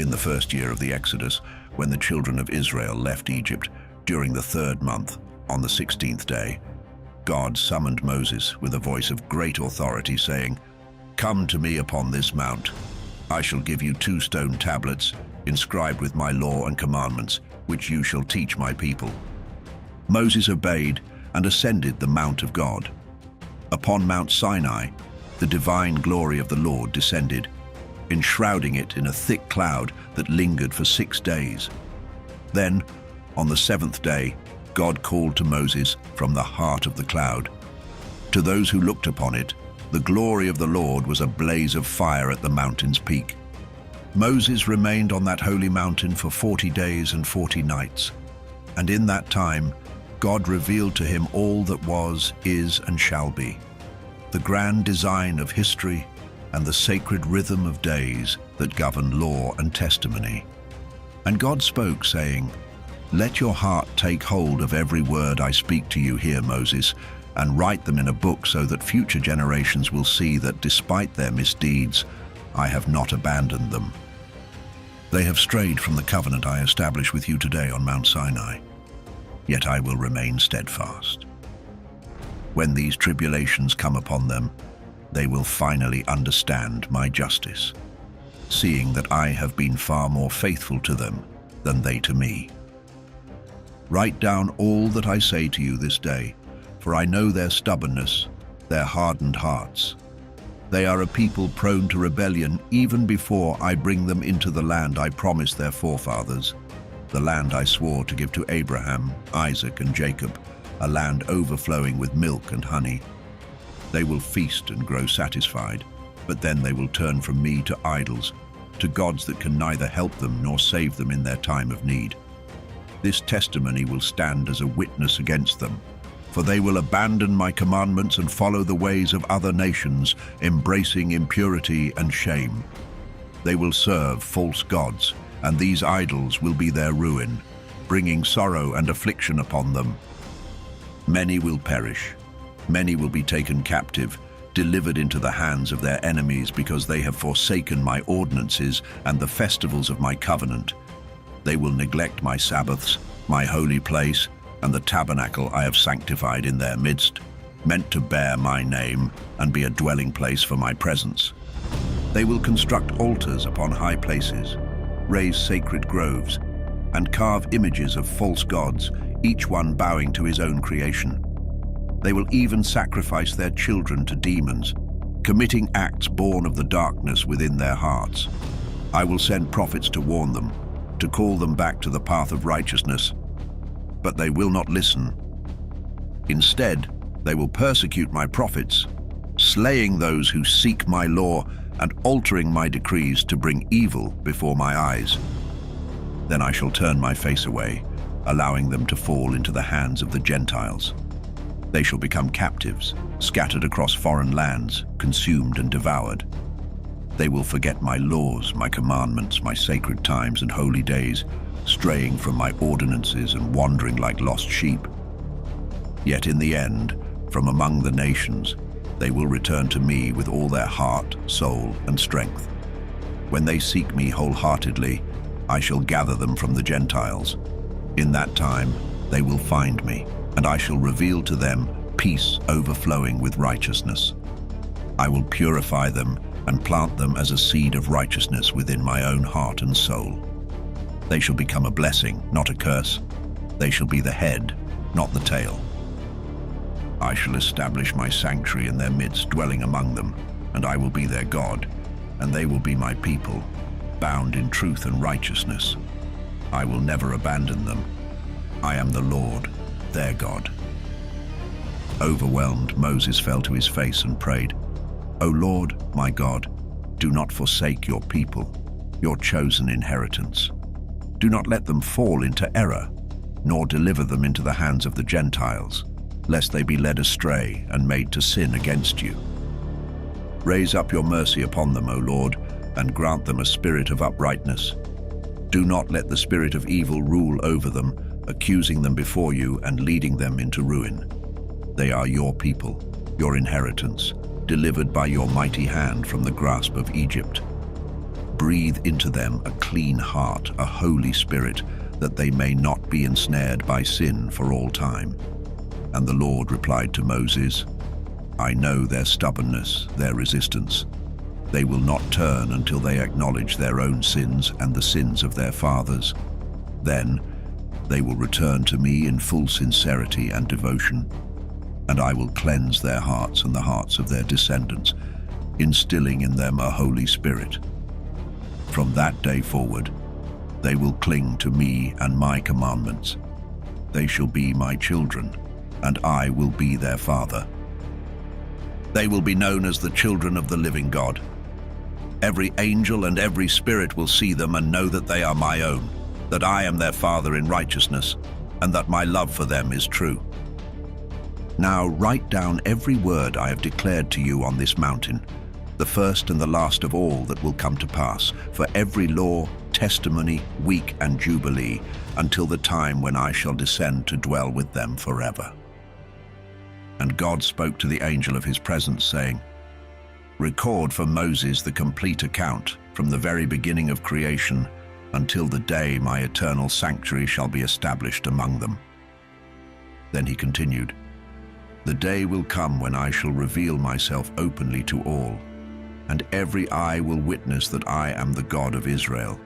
In the first year of the Exodus, when the children of Israel left Egypt, during the 3rd month, on the 16th day, God summoned Moses with a voice of great authority, saying, "Come to me upon this mount. I shall give you 2 stone tablets, inscribed with my law and commandments, which you shall teach my people." Moses obeyed and ascended the mount of God. Upon Mount Sinai, the divine glory of the Lord descended, enshrouding it in a thick cloud that lingered for 6 days. Then, on the 7th day, God called to Moses from the heart of the cloud. To those who looked upon it, the glory of the Lord was a blaze of fire at the mountain's peak. Moses remained on that holy mountain for 40 days and 40 nights, and in that time, God revealed to him all that was, is, and shall be, the grand design of history and the sacred rhythm of days that govern law and testimony. And God spoke, saying, "Let your heart take hold of every word I speak to you here, Moses, and write them in a book so that future generations will see that despite their misdeeds, I have not abandoned them. They have strayed from the covenant I established with you today on Mount Sinai, yet I will remain steadfast. When these tribulations come upon them, they will finally understand my justice, seeing that I have been far more faithful to them than they to me. Write down all that I say to you this day, for I know their stubbornness, their hardened hearts. They are a people prone to rebellion even before I bring them into the land I promised their forefathers, the land I swore to give to Abraham, Isaac, and Jacob, a land overflowing with milk and honey. They will feast and grow satisfied, but then they will turn from me to idols, to gods that can neither help them nor save them in their time of need. This testimony will stand as a witness against them, for they will abandon my commandments and follow the ways of other nations, embracing impurity and shame. They will serve false gods, and these idols will be their ruin, bringing sorrow and affliction upon them. Many will perish. Many will be taken captive, delivered into the hands of their enemies because they have forsaken my ordinances and the festivals of my covenant. They will neglect my Sabbaths, my holy place, and the tabernacle I have sanctified in their midst, meant to bear my name and be a dwelling place for my presence. They will construct altars upon high places, raise sacred groves, and carve images of false gods, each one bowing to his own creation. They will even sacrifice their children to demons, committing acts born of the darkness within their hearts. I will send prophets to warn them, to call them back to the path of righteousness, but they will not listen. Instead, they will persecute my prophets, slaying those who seek my law and altering my decrees to bring evil before my eyes. Then I shall turn my face away, allowing them to fall into the hands of the Gentiles. They shall become captives, scattered across foreign lands, consumed and devoured. They will forget my laws, my commandments, my sacred times and holy days, straying from my ordinances and wandering like lost sheep. Yet in the end, from among the nations, they will return to me with all their heart, soul, and strength. When they seek me wholeheartedly, I shall gather them from the Gentiles. In that time, they will find me, and I shall reveal to them peace overflowing with righteousness. I will purify them and plant them as a seed of righteousness within my own heart and soul. They shall become a blessing, not a curse. They shall be the head, not the tail. I shall establish my sanctuary in their midst, dwelling among them, and I will be their God, and they will be my people, bound in truth and righteousness. I will never abandon them. I am the Lord, their God. Overwhelmed, Moses fell to his face and prayed, "O Lord, my God, do not forsake your people, your chosen inheritance. Do not let them fall into error, nor deliver them into the hands of the Gentiles, lest they be led astray and made to sin against you. Raise up your mercy upon them, O Lord, and grant them a spirit of uprightness. Do not let the spirit of evil rule over them, accusing them before you and leading them into ruin. They are your people, your inheritance, delivered by your mighty hand from the grasp of Egypt. breathe into them a clean heart, a holy spirit, that they may not be ensnared by sin for all time." And the Lord replied to Moses, "I know their stubbornness, their resistance. They will not turn until they acknowledge their own sins and the sins of their fathers. Then they will return to me in full sincerity and devotion, and I will cleanse their hearts and the hearts of their descendants, instilling in them a holy spirit. From that day forward, they will cling to me and my commandments. They shall be my children, and I will be their father. They will be known as the children of the living God. Every angel and every spirit will see them and know that they are my own, that I am their father in righteousness, and that my love for them is true. Now write down every word I have declared to you on this mountain, the first and the last of all that will come to pass, for every law, testimony, week, and jubilee, until the time when I shall descend to dwell with them forever." And God spoke to the angel of his presence, saying, "Record for Moses the complete account from the very beginning of creation until the day my eternal sanctuary shall be established among them." Then he continued, "The day will come when I shall reveal myself openly to all, and every eye will witness that I am the God of Israel,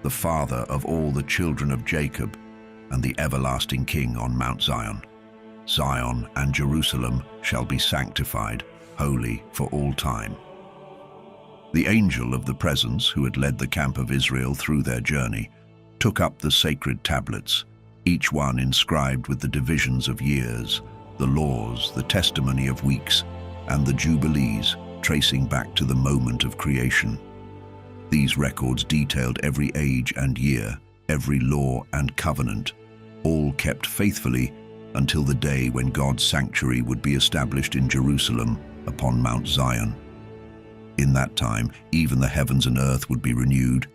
the Father of all the children of Jacob, and the everlasting King on Mount Zion. Zion and Jerusalem shall be sanctified, holy for all time." The angel of the presence, who had led the camp of Israel through their journey, took up the sacred tablets, each one inscribed with the divisions of years, the laws, the testimony of weeks, and the jubilees, tracing back to the moment of creation. These records detailed every age and year, every law and covenant, all kept faithfully until the day when God's sanctuary would be established in Jerusalem upon Mount Zion. In that time, even the heavens and earth would be renewed,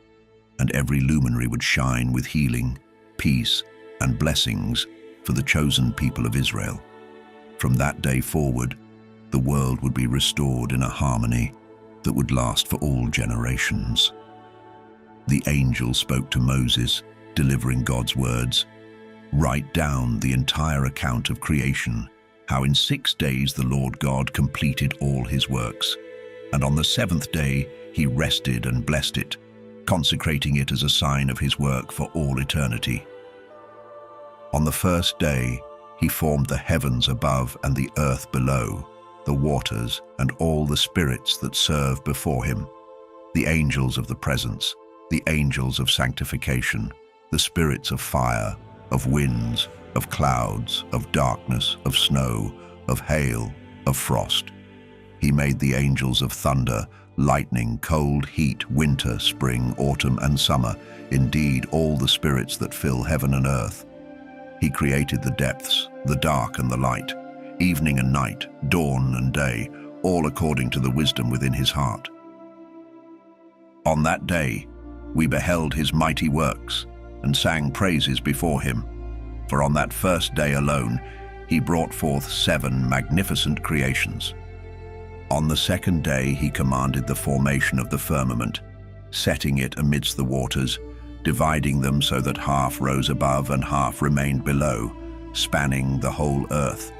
and every luminary would shine with healing, peace, and blessings for the chosen people of Israel. From that day forward, the world would be restored in a harmony that would last for all generations. The angel spoke to Moses, delivering God's words, "Write down the entire account of creation, how in 6 days the Lord God completed all his works, and on the 7th day he rested and blessed it, consecrating it as a sign of his work for all eternity. On the 1st day he formed the heavens above and the earth below, the waters and all the spirits that serve before him, the angels of the presence, the angels of sanctification, the spirits of fire, of winds, of clouds, of darkness, of snow, of hail, of frost. He made the angels of thunder, lightning, cold, heat, winter, spring, autumn, and summer, indeed all the spirits that fill heaven and earth. He created the depths, the dark and the light, evening and night, dawn and day, all according to the wisdom within his heart. On that day, we beheld his mighty works and sang praises before him. For on that 1st day alone, he brought forth 7 magnificent creations. On the 2nd day, he commanded the formation of the firmament, setting it amidst the waters, dividing them so that half rose above and half remained below, spanning the whole earth.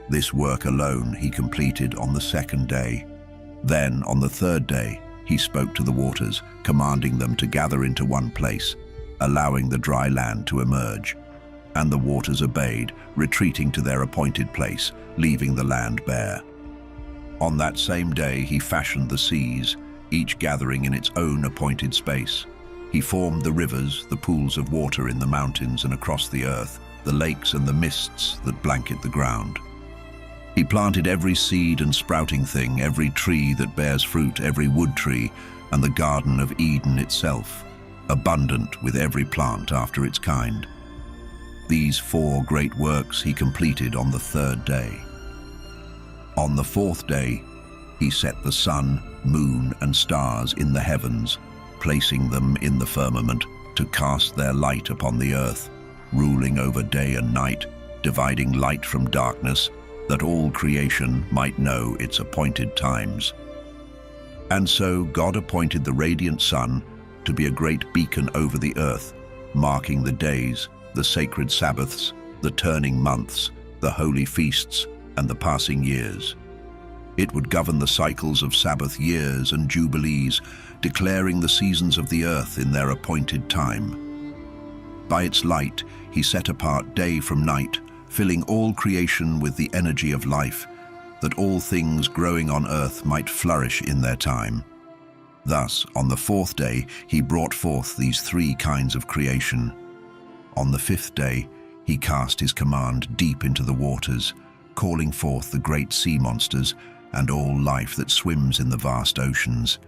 This work alone he completed on the 2nd day. Then, on the 3rd day, he spoke to the waters, commanding them to gather into one place, allowing the dry land to emerge. And the waters obeyed, retreating to their appointed place, leaving the land bare. On that same day he fashioned the seas, each gathering in its own appointed space. He formed the rivers, the pools of water in the mountains and across the earth, the lakes and the mists that blanket the ground. He planted every seed and sprouting thing, every tree that bears fruit, every wood tree, and the Garden of Eden itself, abundant with every plant after its kind. These 4 great works he completed on the 3rd day. On the 4th day, he set the sun, moon, and stars in the heavens, placing them in the firmament to cast their light upon the earth, ruling over day and night, dividing light from darkness, that all creation might know its appointed times. And so God appointed the radiant sun to be a great beacon over the earth, marking the days, the sacred Sabbaths, the turning months, the holy feasts, and the passing years. It would govern the cycles of Sabbath years and jubilees, declaring the seasons of the earth in their appointed time. By its light, he set apart day from night, filling all creation with the energy of life, that all things growing on earth might flourish in their time. Thus, on the fourth day, he brought forth these three kinds of creation. On the fifth day, he cast his command deep into the waters, calling forth the great sea monsters and all life that swims in the vast oceans.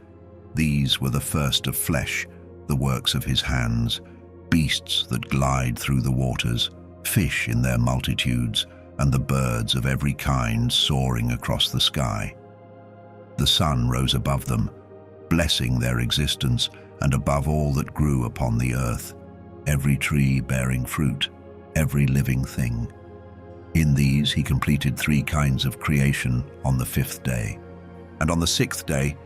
These were the first of flesh, the works of his hands, beasts that glide through the waters, fish in their multitudes, and the birds of every kind soaring across the sky. The sun rose above them, blessing their existence, and above all that grew upon the earth, every tree bearing fruit, every living thing. In these he completed three kinds of creation on the fifth day. And on the sixth day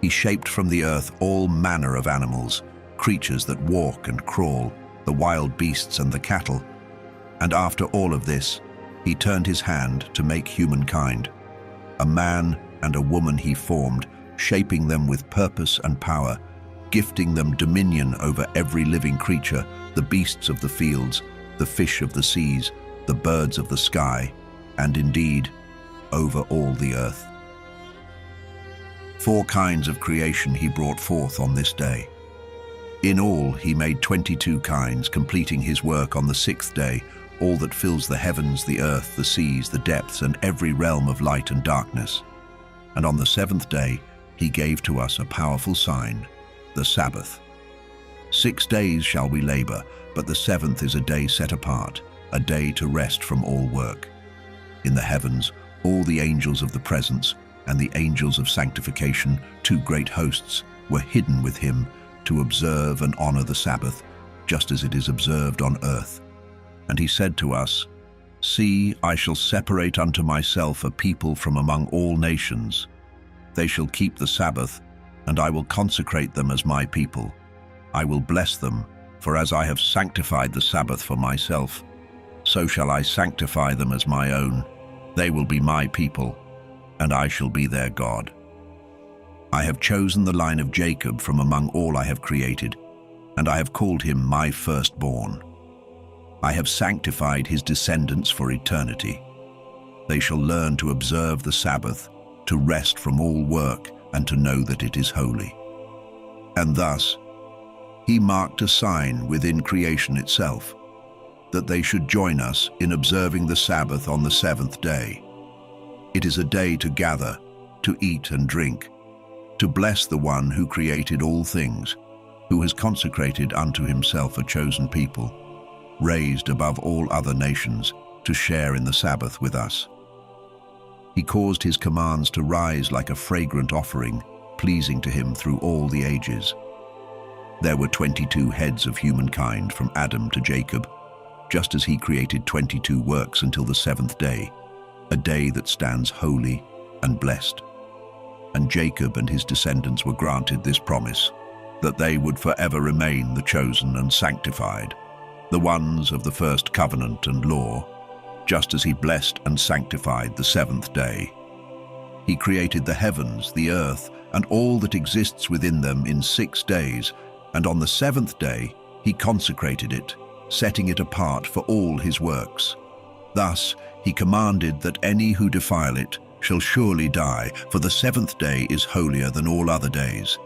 he shaped from the earth all manner of animals, creatures that walk and crawl, the wild beasts and the cattle. And after all of this, he turned his hand to make humankind. A man and a woman he formed, shaping them with purpose and power, gifting them dominion over every living creature, the beasts of the fields, the fish of the seas, the birds of the sky, and indeed, over all the earth. 4 kinds of creation he brought forth on this day. In all he made 22 kinds, completing his work on the 6th day, all that fills the heavens, the earth, the seas, the depths, and every realm of light and darkness. And on the 7th day he gave to us a powerful sign, the Sabbath. 6 days shall we labor, but the 7th is a day set apart, a day to rest from all work. In the heavens, all the angels of the presence and the angels of sanctification, 2 great hosts, were hidden with him to observe and honor the Sabbath, just as it is observed on earth. And he said to us, See, I shall separate unto myself a people from among all nations. They shall keep the Sabbath, and I will consecrate them as my people. I will bless them, for as I have sanctified the Sabbath for myself, so shall I sanctify them as my own. They will be my people, and I shall be their God. I have chosen the line of Jacob from among all I have created, and I have called him my firstborn. I have sanctified his descendants for eternity. They shall learn to observe the Sabbath, to rest from all work, and to know that it is holy. And thus, he marked a sign within creation itself, that they should join us in observing the Sabbath on the 7th day. It is a day to gather, to eat and drink, to bless the one who created all things, who has consecrated unto himself a chosen people, raised above all other nations, to share in the Sabbath with us. He caused his commands to rise like a fragrant offering, pleasing to him through all the ages. There were 22 heads of humankind from Adam to Jacob, just as he created 22 works until the 7th day, a day that stands holy and blessed. And Jacob and his descendants were granted this promise, that they would forever remain the chosen and sanctified, the ones of the first covenant and law, just as he blessed and sanctified the 7th day. He created the heavens, the earth, and all that exists within them in 6 days, and on the 7th day he consecrated it, setting it apart for all his works. Thus he commanded that any who defile it shall surely die, for the 7th day is holier than all other days.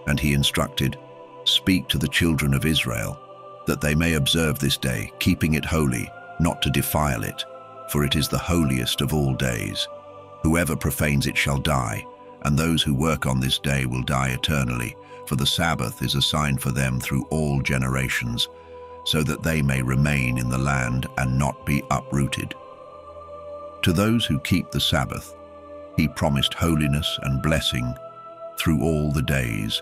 And he instructed, Speak to the children of Israel, that they may observe this day, keeping it holy, not to defile it, for it is the holiest of all days. Whoever profanes it shall die, and those who work on this day will die eternally, for the Sabbath is a sign for them through all generations, so that they may remain in the land and not be uprooted. To those who keep the Sabbath, he promised holiness and blessing through all the days,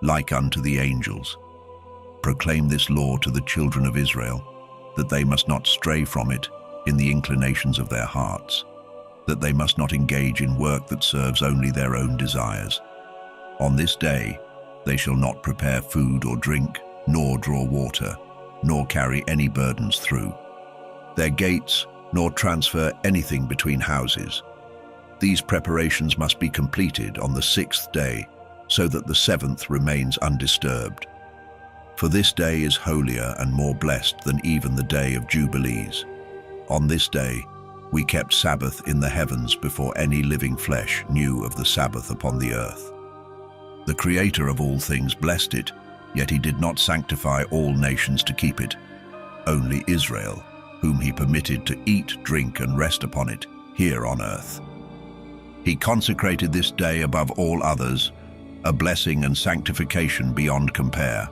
like unto the angels. Proclaim this law to the children of Israel, that they must not stray from it in the inclinations of their hearts, that they must not engage in work that serves only their own desires, On this day they shall not prepare food or drink, nor draw water, nor carry any burdens through their gates, nor transfer anything between houses. These preparations must be completed on the 6th day, so that the 7th remains undisturbed. For this day is holier and more blessed than even the day of Jubilees. On this day we kept Sabbath in the heavens before any living flesh knew of the Sabbath upon the earth. The Creator of all things blessed it, yet he did not sanctify all nations to keep it, only Israel, whom he permitted to eat, drink, and rest upon it here on earth. He consecrated this day above all others, a blessing and sanctification beyond compare.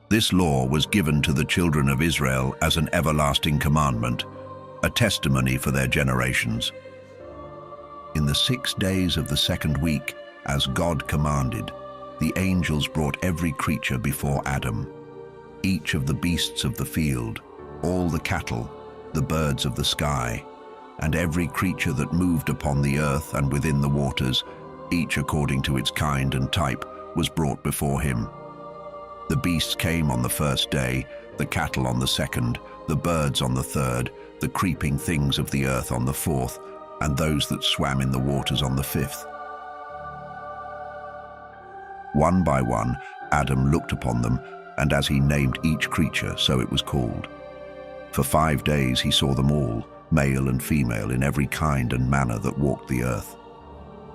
This law was given to the children of Israel as an everlasting commandment, a testimony for their generations. In the 6 days of the 2nd week, as God commanded, the angels brought every creature before Adam, each of the beasts of the field, all the cattle, the birds of the sky, and every creature that moved upon the earth and within the waters, each according to its kind and type, was brought before him. The beasts came on the 1st day, the cattle on the 2nd, the birds on the 3rd, the creeping things of the earth on the 4th, and those that swam in the waters on the 5th. One by one, Adam looked upon them, and as he named each creature, so it was called. For 5 days he saw them all, male and female, in every kind and manner that walked the earth.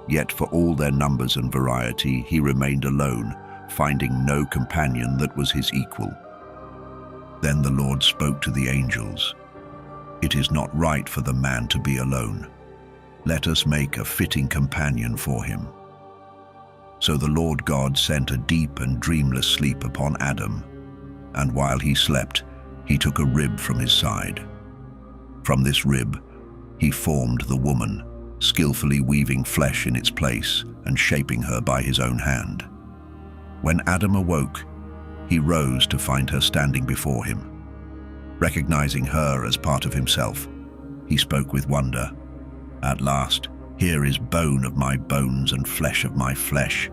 Yet for all their numbers and variety he remained alone, finding no companion that was his equal. Then the Lord spoke to the angels, "It is not right for the man to be alone. Let us make a fitting companion for him." So the Lord God sent a deep and dreamless sleep upon Adam, and while he slept, he took a rib from his side. From this rib he formed the woman, skillfully weaving flesh in its place and shaping her by his own hand. When Adam awoke, he rose to find her standing before him. Recognizing her as part of himself, he spoke with wonder, "At last, here is bone of my bones and flesh of my flesh.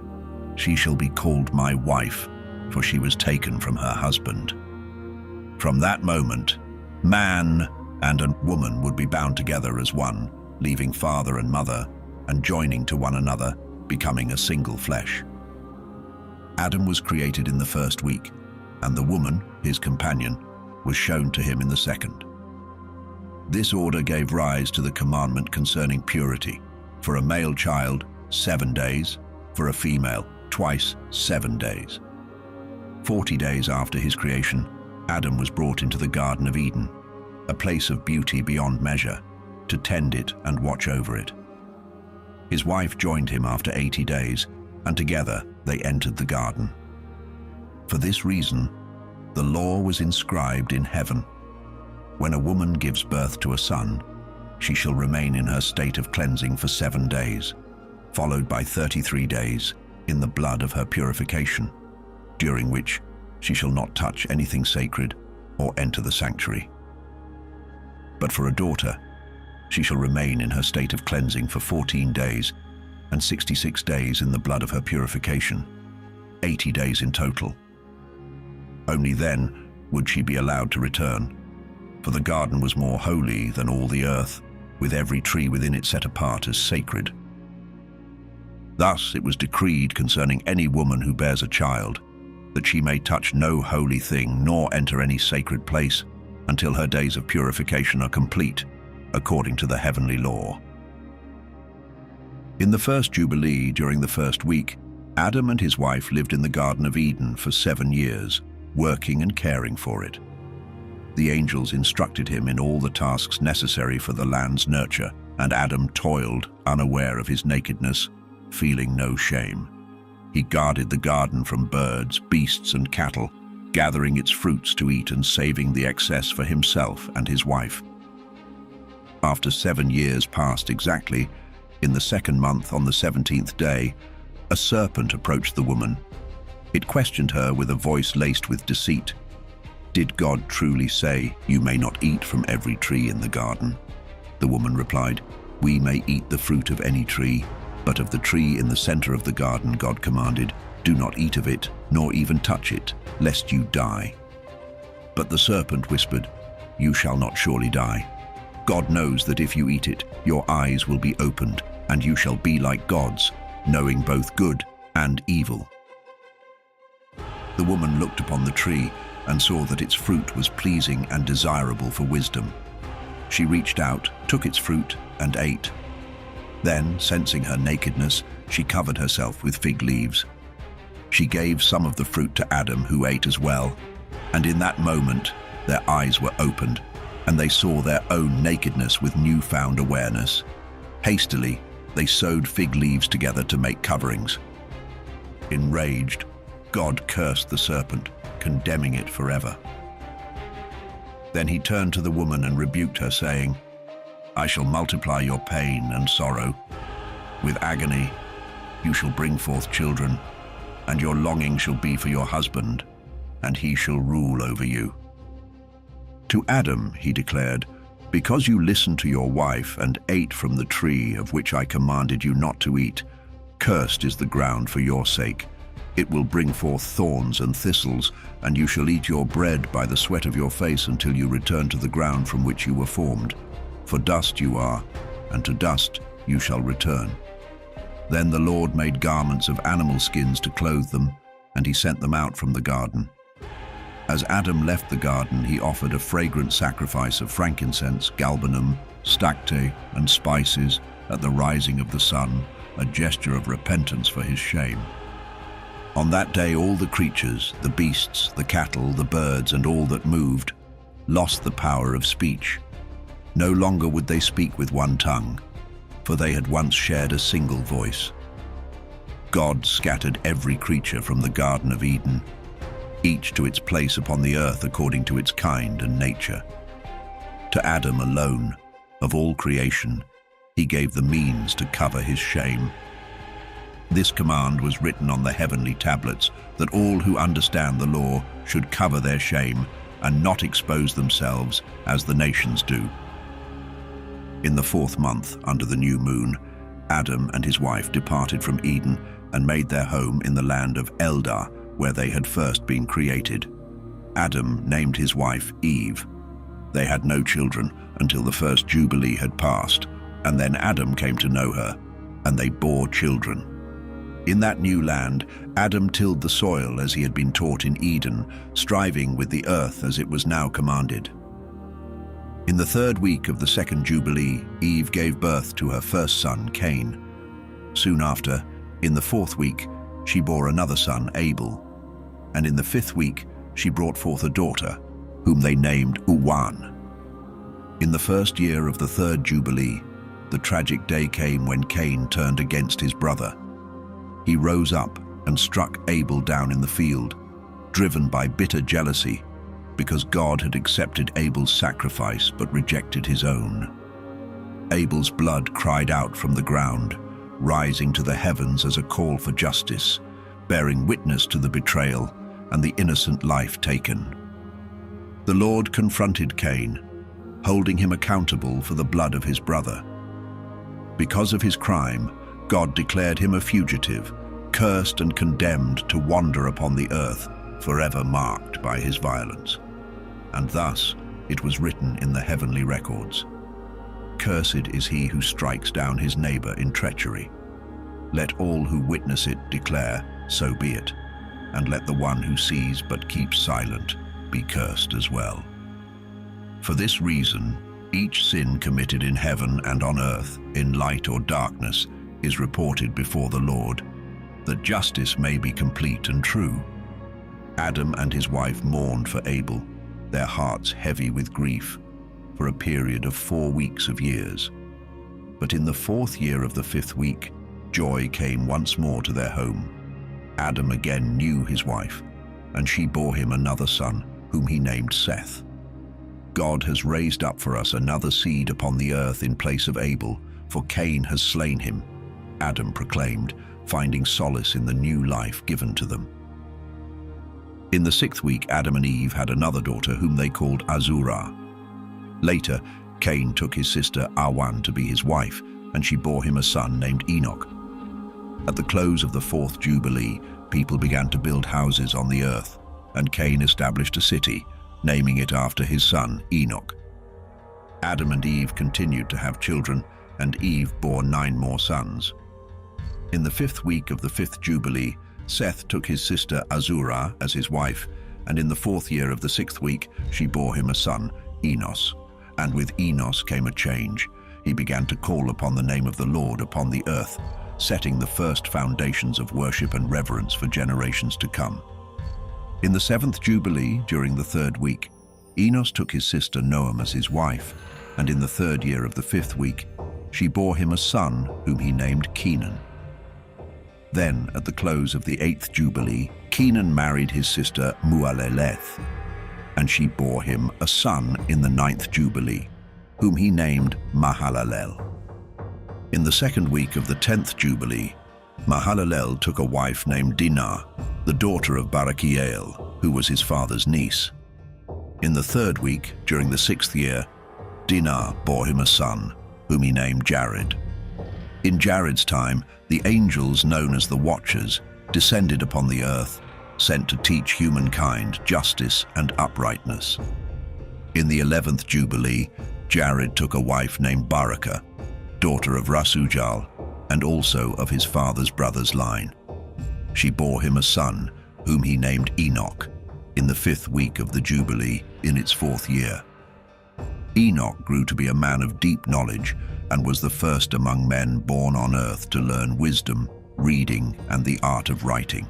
She shall be called my wife, for she was taken from her husband." From that moment, man and a woman would be bound together as one, leaving father and mother and joining to one another, becoming a single flesh. Adam was created in the 1st week, and the woman, his companion, was shown to him in the 2nd. This order gave rise to the commandment concerning purity. For a male child, 7 days, for a female, twice 7 days. 40 days after his creation, Adam was brought into the Garden of Eden, a place of beauty beyond measure, to tend it and watch over it. His wife joined him after 80 days, and together they entered the garden. For this reason, the law was inscribed in heaven. When a woman gives birth to a son, she shall remain in her state of cleansing for 7 days, followed by 33 days in the blood of her purification, during which she shall not touch anything sacred or enter the sanctuary. But for a daughter, she shall remain in her state of cleansing for 14 days and 66 days in the blood of her purification, 80 days in total. Only then would she be allowed to return, for the garden was more holy than all the earth, with every tree within it set apart as sacred. Thus it was decreed concerning any woman who bears a child, that she may touch no holy thing nor enter any sacred place until her days of purification are complete, according to the heavenly law. In the 1st Jubilee, during the 1st week, Adam and his wife lived in the Garden of Eden for 7 years, working and caring for it. The angels instructed him in all the tasks necessary for the land's nurture, and Adam toiled, unaware of his nakedness, feeling no shame. He guarded the garden from birds, beasts, and cattle, gathering its fruits to eat and saving the excess for himself and his wife. After 7 years passed exactly, in the 2nd month on the 17th day, a serpent approached the woman. It questioned her with a voice laced with deceit. "Did God truly say, 'You may not eat from every tree in the garden'?" The woman replied, "We may eat the fruit of any tree, But of the tree in the center of the garden God commanded, "Do not eat of it, nor even touch it, lest you die." But the serpent whispered, "You shall not surely die. God knows that if you eat it, your eyes will be opened, and you shall be like gods, knowing both good and evil." The woman looked upon the tree and saw that its fruit was pleasing and desirable for wisdom. She reached out, took its fruit, and ate. Then, sensing her nakedness, she covered herself with fig leaves. She gave some of the fruit to Adam, who ate as well, and in that moment their eyes were opened, and they saw their own nakedness with newfound awareness. Hastily, they sewed fig leaves together to make coverings. Enraged, God cursed the serpent, condemning it forever. Then he turned to the woman and rebuked her, saying, "I shall multiply your pain and sorrow. With agony you shall bring forth children, and your longing shall be for your husband, and he shall rule over you." To Adam he declared, "Because you listened to your wife and ate from the tree of which I commanded you not to eat, cursed is the ground for your sake. It will bring forth thorns and thistles, and you shall eat your bread by the sweat of your face until you return to the ground from which you were formed. For dust you are, and to dust you shall return." Then the Lord made garments of animal skins to clothe them, and he sent them out from the garden. As Adam left the garden, he offered a fragrant sacrifice of frankincense, galbanum, stacte, and spices at the rising of the sun, a gesture of repentance for his shame. On that day all the creatures, the beasts, the cattle, the birds, and all that moved, lost the power of speech. No longer would they speak with one tongue, for they had once shared a single voice. God scattered every creature from the Garden of Eden, each to its place upon the earth according to its kind and nature. To Adam alone, of all creation, he gave the means to cover his shame. This command was written on the heavenly tablets, that all who understand the law should cover their shame and not expose themselves as the nations do. In the 4th month, under the new moon, Adam and his wife departed from Eden and made their home in the land of Eldar, where they had first been created. Adam named his wife Eve. They had no children until the first Jubilee had passed, and then Adam came to know her, and they bore children. In that new land, Adam tilled the soil as he had been taught in Eden, striving with the earth as it was now commanded. In the 3rd week of the 2nd Jubilee, Eve gave birth to her first son, Cain. Soon after, in the 4th week, she bore another son, Abel. And in the 5th week, she brought forth a daughter, whom they named Uwan. In the 1st year of the 3rd Jubilee, the tragic day came when Cain turned against his brother. He rose up and struck Abel down in the field, driven by bitter jealousy, because God had accepted Abel's sacrifice but rejected his own. Abel's blood cried out from the ground, rising to the heavens as a call for justice, bearing witness to the betrayal and the innocent life taken. The Lord confronted Cain, holding him accountable for the blood of his brother. Because of his crime, God declared him a fugitive, cursed and condemned to wander upon the earth, forever marked by his violence. And thus it was written in the heavenly records, "Cursed is he who strikes down his neighbor in treachery. Let all who witness it declare, so be it, and let the one who sees but keeps silent be cursed as well." For this reason, each sin committed in heaven and on earth, in light or darkness, is reported before the Lord, that justice may be complete and true. Adam and his wife mourned for Abel, their hearts heavy with grief, for a period of 4 weeks of years. But in the 4th year of the 5th week, joy came once more to their home. Adam again knew his wife, and she bore him another son, whom he named Seth. God has raised up for us another seed upon the earth in place of Abel, for Cain has slain him, Adam proclaimed, finding solace in the new life given to them. In the 6th week, Adam and Eve had another daughter whom they called Azurah. Later, Cain took his sister Awan to be his wife, and she bore him a son named Enoch. At the close of the fourth Jubilee, people began to build houses on the earth, and Cain established a city, naming it after his son Enoch. Adam and Eve continued to have children, and Eve bore 9 more sons. In the 5th week of the 5th Jubilee, Seth took his sister Azurah as his wife, and in the 4th year of the 6th week, she bore him a son, Enos. And with Enos came a change. He began to call upon the name of the Lord upon the earth, setting the first foundations of worship and reverence for generations to come. In the 7th Jubilee, during the 3rd week, Enos took his sister Noam as his wife, and in the 3rd year of the 5th week, she bore him a son whom he named Kenan. Then, at the close of the 8th Jubilee, Kenan married his sister Mualeleth, and she bore him a son in the 9th Jubilee, whom he named Mahalalel. In the 2nd week of the 10th Jubilee, Mahalalel took a wife named Dinah, the daughter of Barachiel, who was his father's niece. In the 3rd week, during the 6th year, Dinah bore him a son, whom he named Jared. In Jared's time, the angels known as the Watchers descended upon the earth, sent to teach humankind justice and uprightness. In the 11th Jubilee, Jared took a wife named Barakah, daughter of Rasujal, and also of his father's brother's line. She bore him a son, whom he named Enoch, in the 5th week of the Jubilee, in its 4th year. Enoch grew to be a man of deep knowledge, and was the first among men born on earth to learn wisdom, reading, and the art of writing.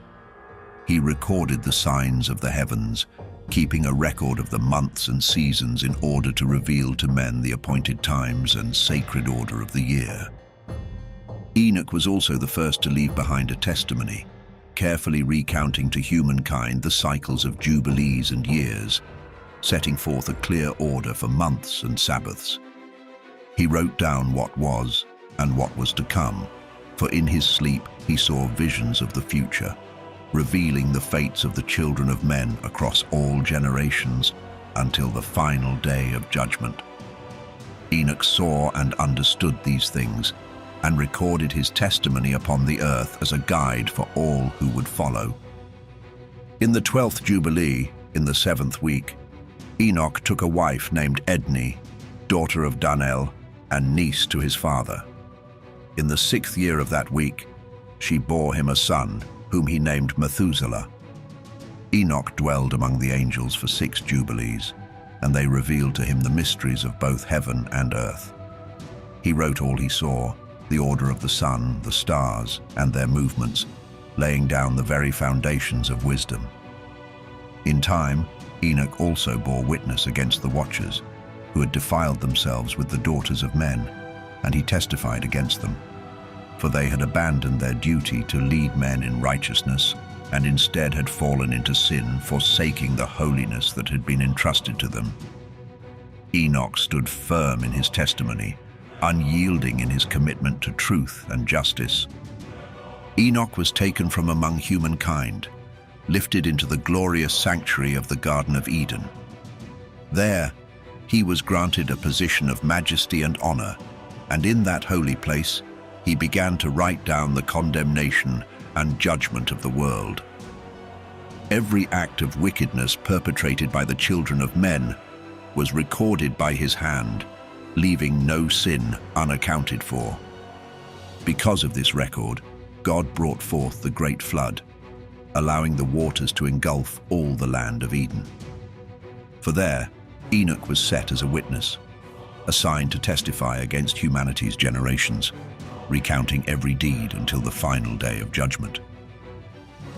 He recorded the signs of the heavens, keeping a record of the months and seasons in order to reveal to men the appointed times and sacred order of the year. Enoch was also the first to leave behind a testimony, carefully recounting to humankind the cycles of jubilees and years, setting forth a clear order for months and Sabbaths. He wrote down what was and what was to come, for in his sleep he saw visions of the future, revealing the fates of the children of men across all generations until the final day of judgment. Enoch saw and understood these things, and recorded his testimony upon the earth as a guide for all who would follow. In the 12th Jubilee, in the 7th week, Enoch took a wife named Edni, daughter of Danel, and niece to his father. In the 6th year of that week, she bore him a son, whom he named Methuselah. Enoch dwelled among the angels for 6 jubilees, and they revealed to him the mysteries of both heaven and earth. He wrote all he saw, the order of the sun, the stars, and their movements, laying down the very foundations of wisdom. In time, Enoch also bore witness against the Watchers, who had defiled themselves with the daughters of men, and he testified against them. For they had abandoned their duty to lead men in righteousness, and instead had fallen into sin, forsaking the holiness that had been entrusted to them. Enoch stood firm in his testimony, unyielding in his commitment to truth and justice. Enoch was taken from among humankind, lifted into the glorious sanctuary of the Garden of Eden. There, he was granted a position of majesty and honor, and in that holy place, he began to write down the condemnation and judgment of the world. Every act of wickedness perpetrated by the children of men was recorded by his hand, leaving no sin unaccounted for. Because of this record, God brought forth the great flood, allowing the waters to engulf all the land of Eden. For there, Enoch was set as a witness, assigned to testify against humanity's generations, recounting every deed until the final day of judgment.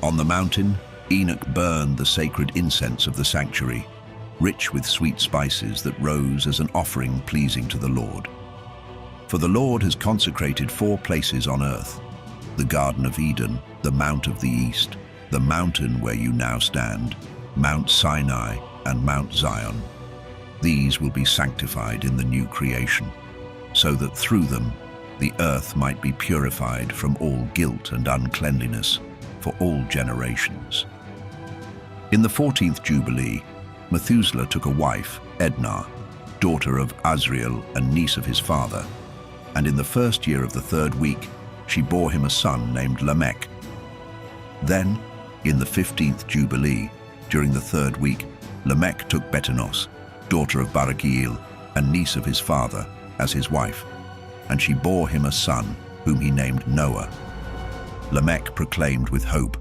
On the mountain, Enoch burned the sacred incense of the sanctuary, rich with sweet spices that rose as an offering pleasing to the Lord. For the Lord has consecrated 4 places on earth: the Garden of Eden, the Mount of the East, the mountain where you now stand, Mount Sinai, and Mount Zion. These will be sanctified in the new creation, so that through them the earth might be purified from all guilt and uncleanliness for all generations. In the 14th Jubilee, Methuselah took a wife, Edna, daughter of Azriel and niece of his father, and in the 1st year of the 3rd week, she bore him a son named Lamech. Then, in the 15th Jubilee, during the 3rd week, Lamech took Betanos, daughter of Barachiel, and niece of his father, as his wife, and she bore him a son, whom he named Noah. Lamech proclaimed with hope,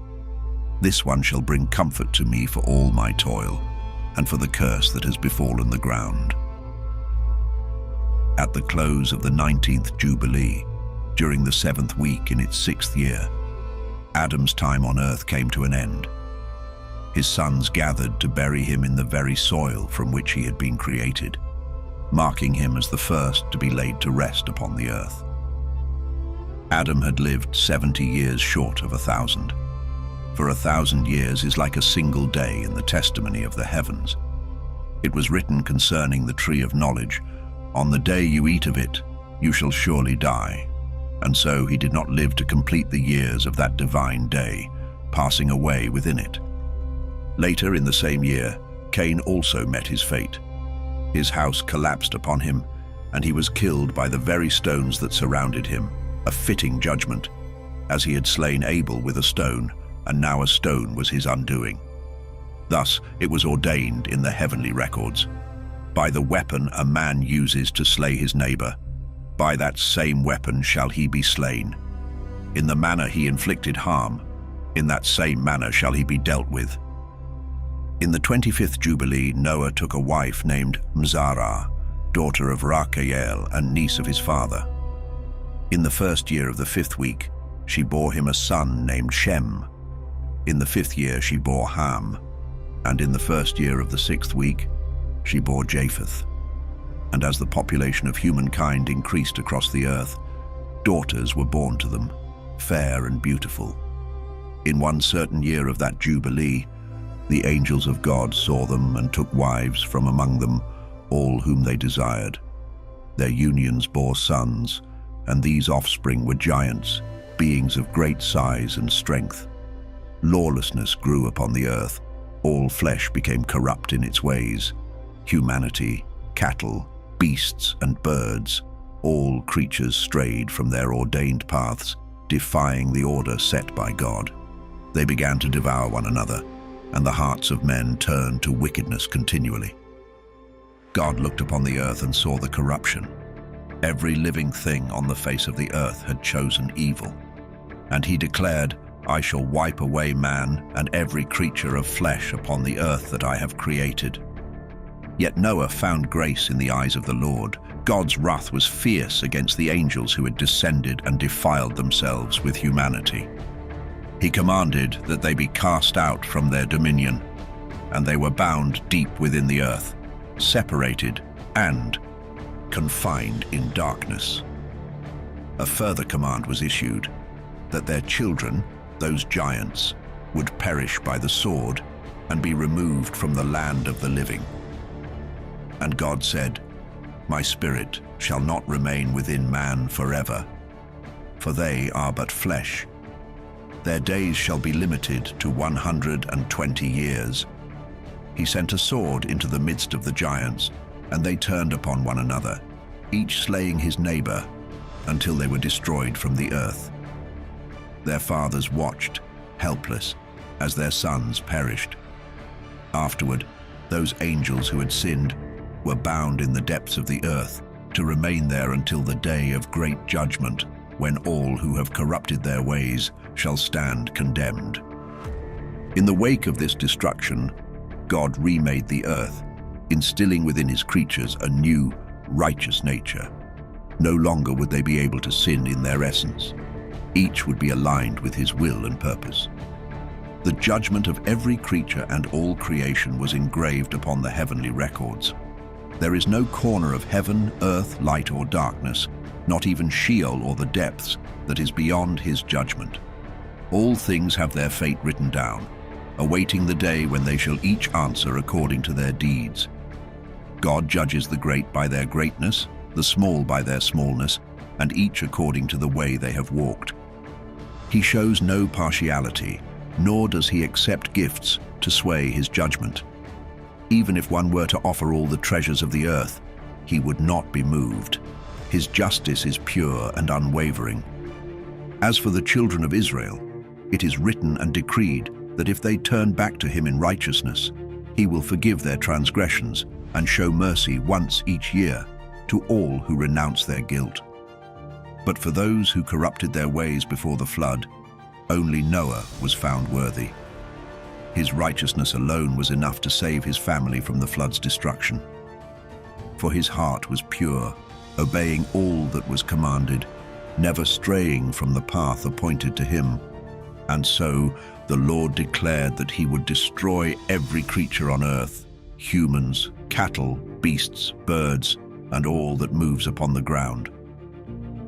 "This one shall bring comfort to me for all my toil, and for the curse that has befallen the ground." At the close of the 19th Jubilee, during the 7th week in its 6th year, Adam's time on earth came to an end. His sons gathered to bury him in the very soil from which he had been created, marking him as the first to be laid to rest upon the earth. Adam had lived 70 years short of 1,000. For 1,000 years is like a single day in the testimony of the heavens. It was written concerning the tree of knowledge, "On the day you eat of it, you shall surely die." And so he did not live to complete the years of that divine day, passing away within it. Later in the same year, Cain also met his fate. His house collapsed upon him, and he was killed by the very stones that surrounded him, a fitting judgment, as he had slain Abel with a stone, and now a stone was his undoing. Thus it was ordained in the heavenly records, "By the weapon a man uses to slay his neighbor, by that same weapon shall he be slain. In the manner he inflicted harm, in that same manner shall he be dealt with." In the 25th Jubilee, Noah took a wife named Mzarah, daughter of Rachael and niece of his father. In the 1st year of the 5th week, she bore him a son named Shem. In the 5th year she bore Ham, and in the 1st year of the 6th week, she bore Japheth. And as the population of humankind increased across the earth, daughters were born to them, fair and beautiful. In one certain year of that Jubilee, the angels of God saw them and took wives from among them, all whom they desired. Their unions bore sons, and these offspring were giants, beings of great size and strength. Lawlessness grew upon the earth, all flesh became corrupt in its ways. Humanity, cattle, beasts and birds, all creatures strayed from their ordained paths, defying the order set by God. They began to devour one another, and the hearts of men turned to wickedness continually. God looked upon the earth and saw the corruption. Every living thing on the face of the earth had chosen evil. And he declared, "I shall wipe away man and every creature of flesh upon the earth that I have created." Yet Noah found grace in the eyes of the Lord. God's wrath was fierce against the angels who had descended and defiled themselves with humanity. He commanded that they be cast out from their dominion, and they were bound deep within the earth, separated and confined in darkness. A further command was issued, that their children, those giants, would perish by the sword and be removed from the land of the living. And God said, "My spirit shall not remain within man forever, for they are but flesh. Their days shall be limited to 120 years. He sent a sword into the midst of the giants, and they turned upon one another, each slaying his neighbor, until they were destroyed from the earth. Their fathers watched, helpless, as their sons perished. Afterward, those angels who had sinned were bound in the depths of the earth, to remain there until the day of great judgment, when all who have corrupted their ways shall stand condemned." In the wake of this destruction, God remade the earth, instilling within his creatures a new, righteous nature. No longer would they be able to sin in their essence. Each would be aligned with his will and purpose. The judgment of every creature and all creation was engraved upon the heavenly records. There is no corner of heaven, earth, light or darkness, not even Sheol or the depths, that is beyond his judgment. All things have their fate written down, awaiting the day when they shall each answer according to their deeds. God judges the great by their greatness, the small by their smallness, and each according to the way they have walked. He shows no partiality, nor does he accept gifts to sway his judgment. Even if one were to offer all the treasures of the earth, he would not be moved. His justice is pure and unwavering. As for the children of Israel, it is written and decreed that if they turn back to him in righteousness, he will forgive their transgressions and show mercy once each year to all who renounce their guilt. But for those who corrupted their ways before the flood, only Noah was found worthy. His righteousness alone was enough to save his family from the flood's destruction. For his heart was pure, obeying all that was commanded, never straying from the path appointed to him. And so the Lord declared that he would destroy every creature on earth, humans, cattle, beasts, birds, and all that moves upon the ground.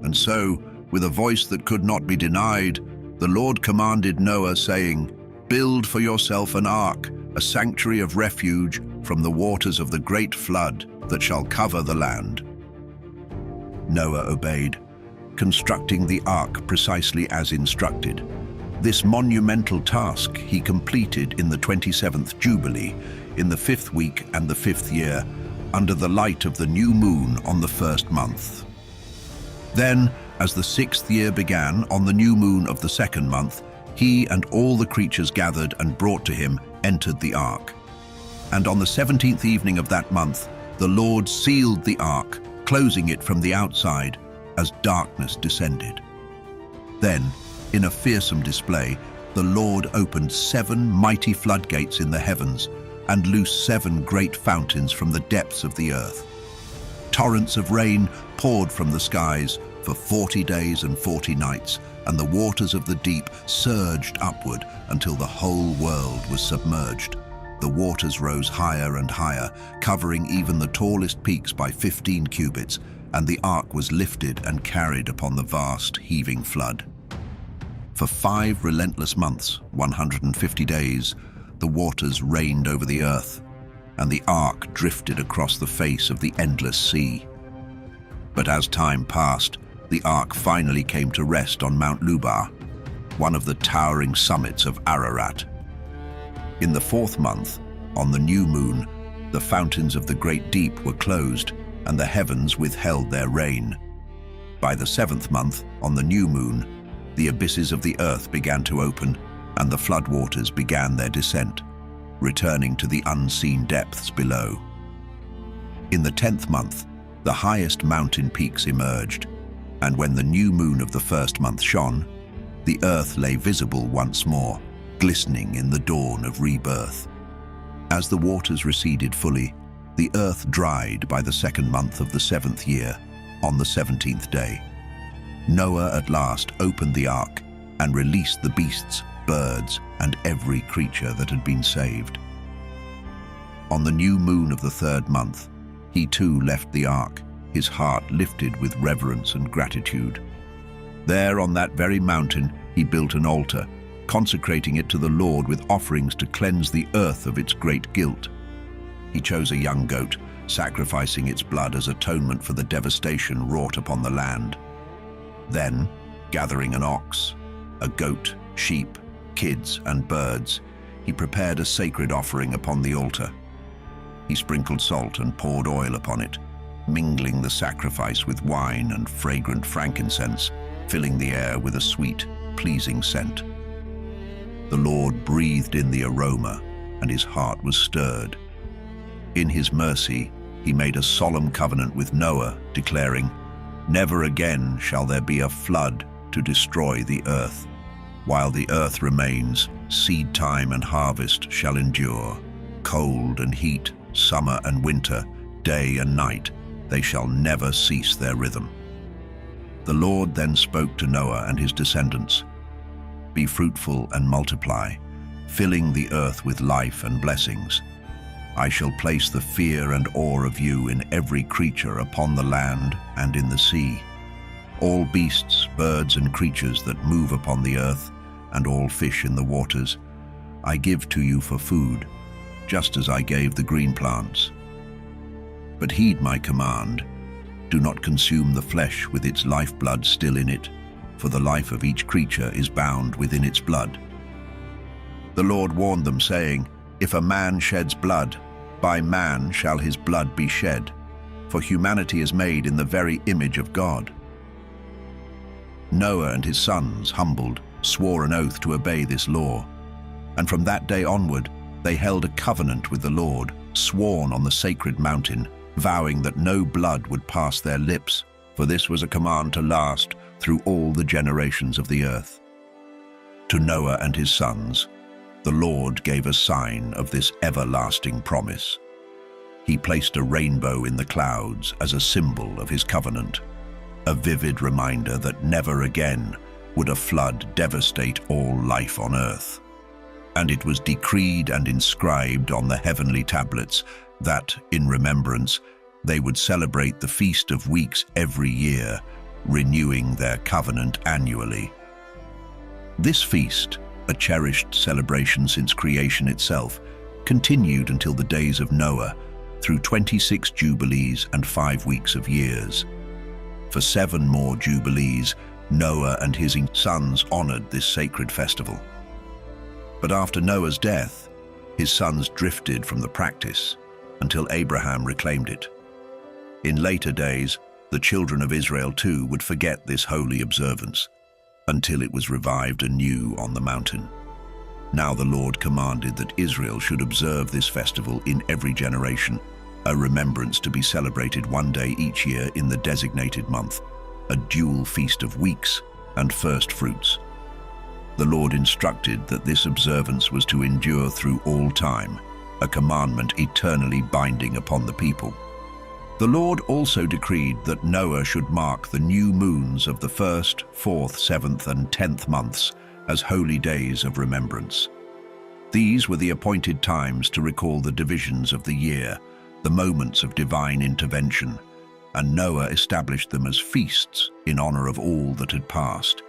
And so, with a voice that could not be denied, the Lord commanded Noah, saying, "Build for yourself an ark, a sanctuary of refuge from the waters of the great flood that shall cover the land." Noah obeyed, constructing the ark precisely as instructed. This monumental task he completed in the 27th Jubilee, in the 5th week and the 5th year, under the light of the new moon on the 1st month. Then, as the 6th year began, on the new moon of the 2nd month, he and all the creatures gathered and brought to him entered the ark. And on the 17th evening of that month, the Lord sealed the ark, closing it from the outside, as darkness descended. Then, in a fearsome display, the Lord opened 7 mighty floodgates in the heavens and loosed 7 great fountains from the depths of the earth. Torrents of rain poured from the skies for 40 days and 40 nights, and the waters of the deep surged upward until the whole world was submerged. The waters rose higher and higher, covering even the tallest peaks by 15 cubits, and the ark was lifted and carried upon the vast, heaving flood. For 5 relentless months, 150 days, the waters reigned over the earth, and the ark drifted across the face of the endless sea. But as time passed, the ark finally came to rest on Mount Lubar, one of the towering summits of Ararat. In the 4th month, on the new moon, the fountains of the great deep were closed, and the heavens withheld their rain. By the 7th month, on the new moon, the abysses of the earth began to open, and the floodwaters began their descent, returning to the unseen depths below. In the 10th month, the highest mountain peaks emerged, and when the new moon of the 1st month shone, the earth lay visible once more, glistening in the dawn of rebirth. As the waters receded fully, the earth dried by the 2nd month of the 7th year, on the 17th day. Noah at last opened the ark and released the beasts, birds, and every creature that had been saved. On the new moon of the 3rd month, he too left the ark, his heart lifted with reverence and gratitude. There on that very mountain he built an altar, consecrating it to the Lord with offerings to cleanse the earth of its great guilt. He chose a young goat, sacrificing its blood as atonement for the devastation wrought upon the land. Then, gathering an ox, a goat, sheep, kids, and birds, he prepared a sacred offering upon the altar. He sprinkled salt and poured oil upon it, mingling the sacrifice with wine and fragrant frankincense, filling the air with a sweet, pleasing scent. The Lord breathed in the aroma, and his heart was stirred. In his mercy, he made a solemn covenant with Noah, declaring, "Never again shall there be a flood to destroy the earth. While the earth remains, seed time and harvest shall endure. Cold and heat, summer and winter, day and night, they shall never cease their rhythm." The Lord then spoke to Noah and his descendants, "Be fruitful and multiply, filling the earth with life and blessings. I shall place the fear and awe of you in every creature upon the land and in the sea. All beasts, birds, and creatures that move upon the earth, and all fish in the waters, I give to you for food, just as I gave the green plants. But heed my command. Do not consume the flesh with its lifeblood still in it, for the life of each creature is bound within its blood." The Lord warned them, saying, "If a man sheds blood, by man shall his blood be shed, for humanity is made in the very image of God. Noah and his sons, humbled, swore an oath to obey this law. And from that day onward, they held a covenant with the Lord, sworn on the sacred mountain, vowing that no blood would pass their lips, for this was a command to last through all the generations of the earth. To Noah and his sons, the Lord gave a sign of this everlasting promise. He placed a rainbow in the clouds as a symbol of his covenant, a vivid reminder that never again would a flood devastate all life on earth. And it was decreed and inscribed on the heavenly tablets that, in remembrance, they would celebrate the Feast of Weeks every year, renewing their covenant annually. This feast, a cherished celebration since creation itself, continued until the days of Noah, through 26 Jubilees and 5 weeks of years. For 7 more Jubilees, Noah and his sons honored this sacred festival. But after Noah's death, his sons drifted from the practice until Abraham reclaimed it. In later days, the children of Israel too would forget this holy observance until it was revived anew on the mountain. Now the Lord commanded that Israel should observe this festival in every generation, a remembrance to be celebrated one day each year in the designated month, a dual feast of weeks and first fruits. The Lord instructed that this observance was to endure through all time, a commandment eternally binding upon the people. The Lord also decreed that Noah should mark the new moons of the 1st, 4th, 7th, and 10th months as holy days of remembrance. These were the appointed times to recall the divisions of the year, the moments of divine intervention, and Noah established them as feasts in honor of all that had passed.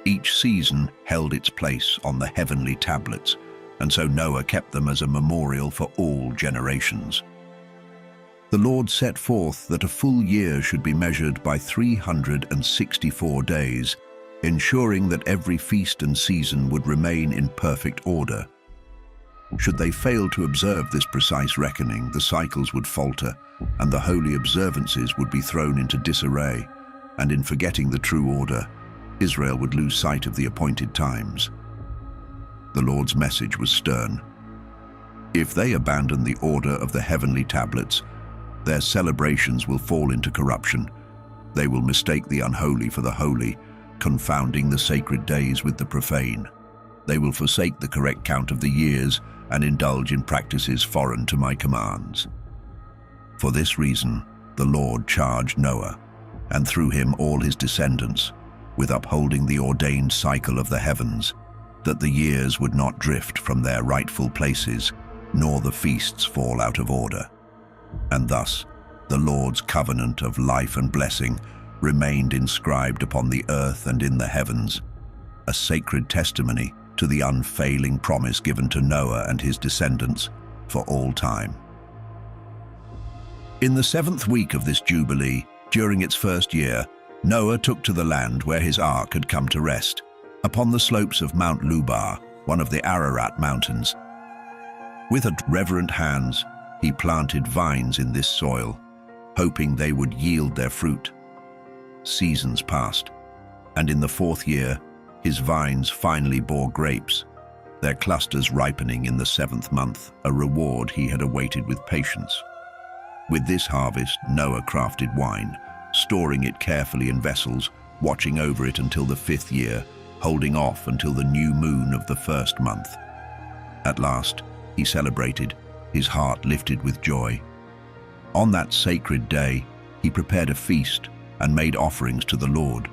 Each season held its place on the heavenly tablets, and so Noah kept them as a memorial for all generations. The Lord set forth that a full year should be measured by 364 days, ensuring that every feast and season would remain in perfect order. Should they fail to observe this precise reckoning, the cycles would falter, and the holy observances would be thrown into disarray, and in forgetting the true order, Israel would lose sight of the appointed times. The Lord's message was stern. If they abandon the order of the heavenly tablets, their celebrations will fall into corruption. They will mistake the unholy for the holy, confounding the sacred days with the profane. They will forsake the correct count of the years and indulge in practices foreign to my commands. For this reason, the Lord charged Noah, and through him all his descendants, with upholding the ordained cycle of the heavens, that the years would not drift from their rightful places, nor the feasts fall out of order. And thus, the Lord's covenant of life and blessing remained inscribed upon the earth and in the heavens, a sacred testimony to the unfailing promise given to Noah and his descendants for all time. In the 7th week of this Jubilee, during its first year, Noah took to the land where his ark had come to rest, upon the slopes of Mount Lubar, one of the Ararat mountains. With reverent hands, he planted vines in this soil, hoping they would yield their fruit. Seasons passed, and in the 4th year, his vines finally bore grapes, their clusters ripening in the 7th month, a reward he had awaited with patience. With this harvest, Noah crafted wine, storing it carefully in vessels, watching over it until the 5th year, holding off until the new moon of the 1st month. At last, he celebrated, his heart lifted with joy. On that sacred day, he prepared a feast and made offerings to the Lord,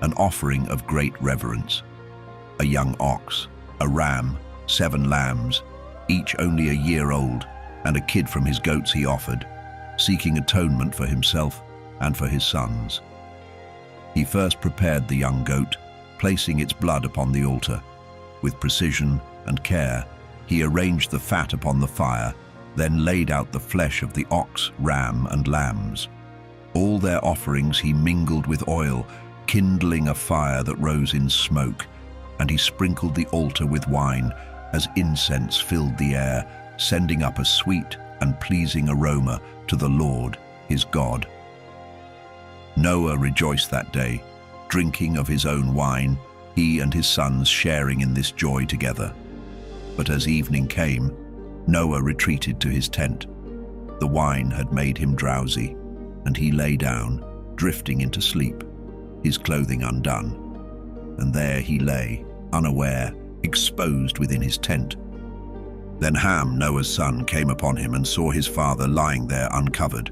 an offering of great reverence. A young ox, a ram, 7 lambs, each only a year old, and a kid from his goats he offered, seeking atonement for himself and for his sons. He first prepared the young goat, placing its blood upon the altar. With precision and care, he arranged the fat upon the fire, then laid out the flesh of the ox, ram, and lambs. All their offerings he mingled with oil, kindling a fire that rose in smoke, and he sprinkled the altar with wine as incense filled the air, sending up a sweet and pleasing aroma to the Lord, his God. Noah rejoiced that day, drinking of his own wine, he and his sons sharing in this joy together. But as evening came, Noah retreated to his tent. The wine had made him drowsy, and he lay down, drifting into sleep, his clothing undone. And there he lay, unaware, exposed within his tent. Then Ham, Noah's son, came upon him and saw his father lying there uncovered.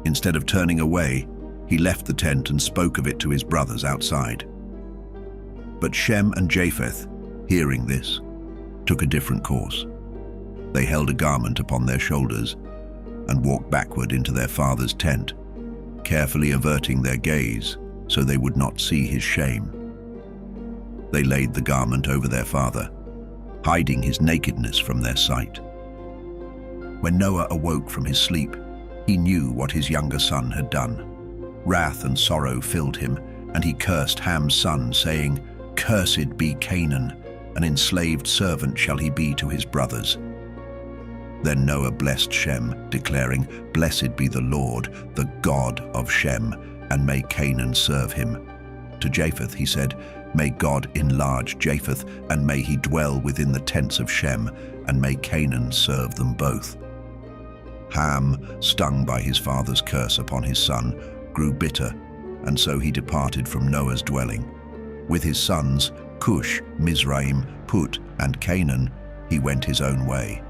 Instead of turning away, he left the tent and spoke of it to his brothers outside. But Shem and Japheth, hearing this, took a different course. They held a garment upon their shoulders and walked backward into their father's tent, carefully averting their gaze so they would not see his shame. They laid the garment over their father, hiding his nakedness from their sight. When Noah awoke from his sleep, he knew what his younger son had done. Wrath and sorrow filled him, and he cursed Ham's son, saying, "Cursed be Canaan, an enslaved servant shall he be to his brothers." Then Noah blessed Shem, declaring, "Blessed be the Lord, the God of Shem, and may Canaan serve him." To Japheth he said, "May God enlarge Japheth, and may he dwell within the tents of Shem, and may Canaan serve them both." Ham, stung by his father's curse upon his son, grew bitter, and so he departed from Noah's dwelling. With his sons, Cush, Mizraim, Put, and Canaan, he went his own way.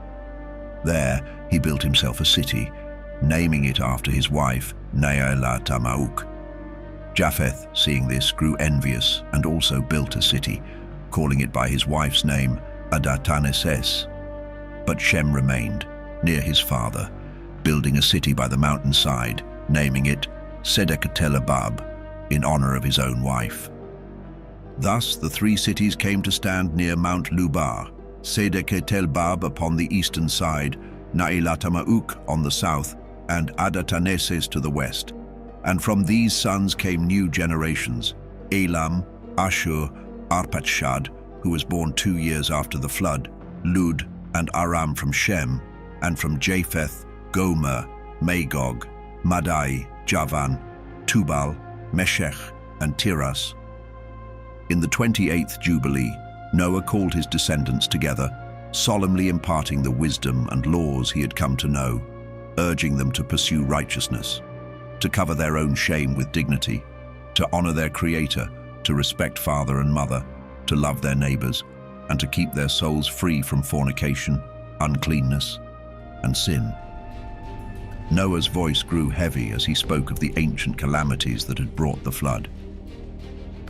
There he built himself a city, naming it after his wife, Nealatamauk. Japheth, seeing this, grew envious and also built a city, calling it by his wife's name, Adataneses. But Shem remained, near his father, building a city by the mountainside, naming it Sedekatelabab, in honor of his own wife. Thus the three cities came to stand near Mount Lubar, Sedekatelbab upon the eastern side, Nailatamauk on the south, and Adataneses to the west. And from these sons came new generations, Elam, Ashur, Arpachshad, who was born 2 years after the flood, Lud, and Aram from Shem, and from Japheth, Gomer, Magog, Madai, Javan, Tubal, Meshech, and Tiras. In the 28th Jubilee, Noah called his descendants together, solemnly imparting the wisdom and laws he had come to know, urging them to pursue righteousness, to cover their own shame with dignity, to honor their Creator, to respect father and mother, to love their neighbors, and to keep their souls free from fornication, uncleanness, and sin. Noah's voice grew heavy as he spoke of the ancient calamities that had brought the flood.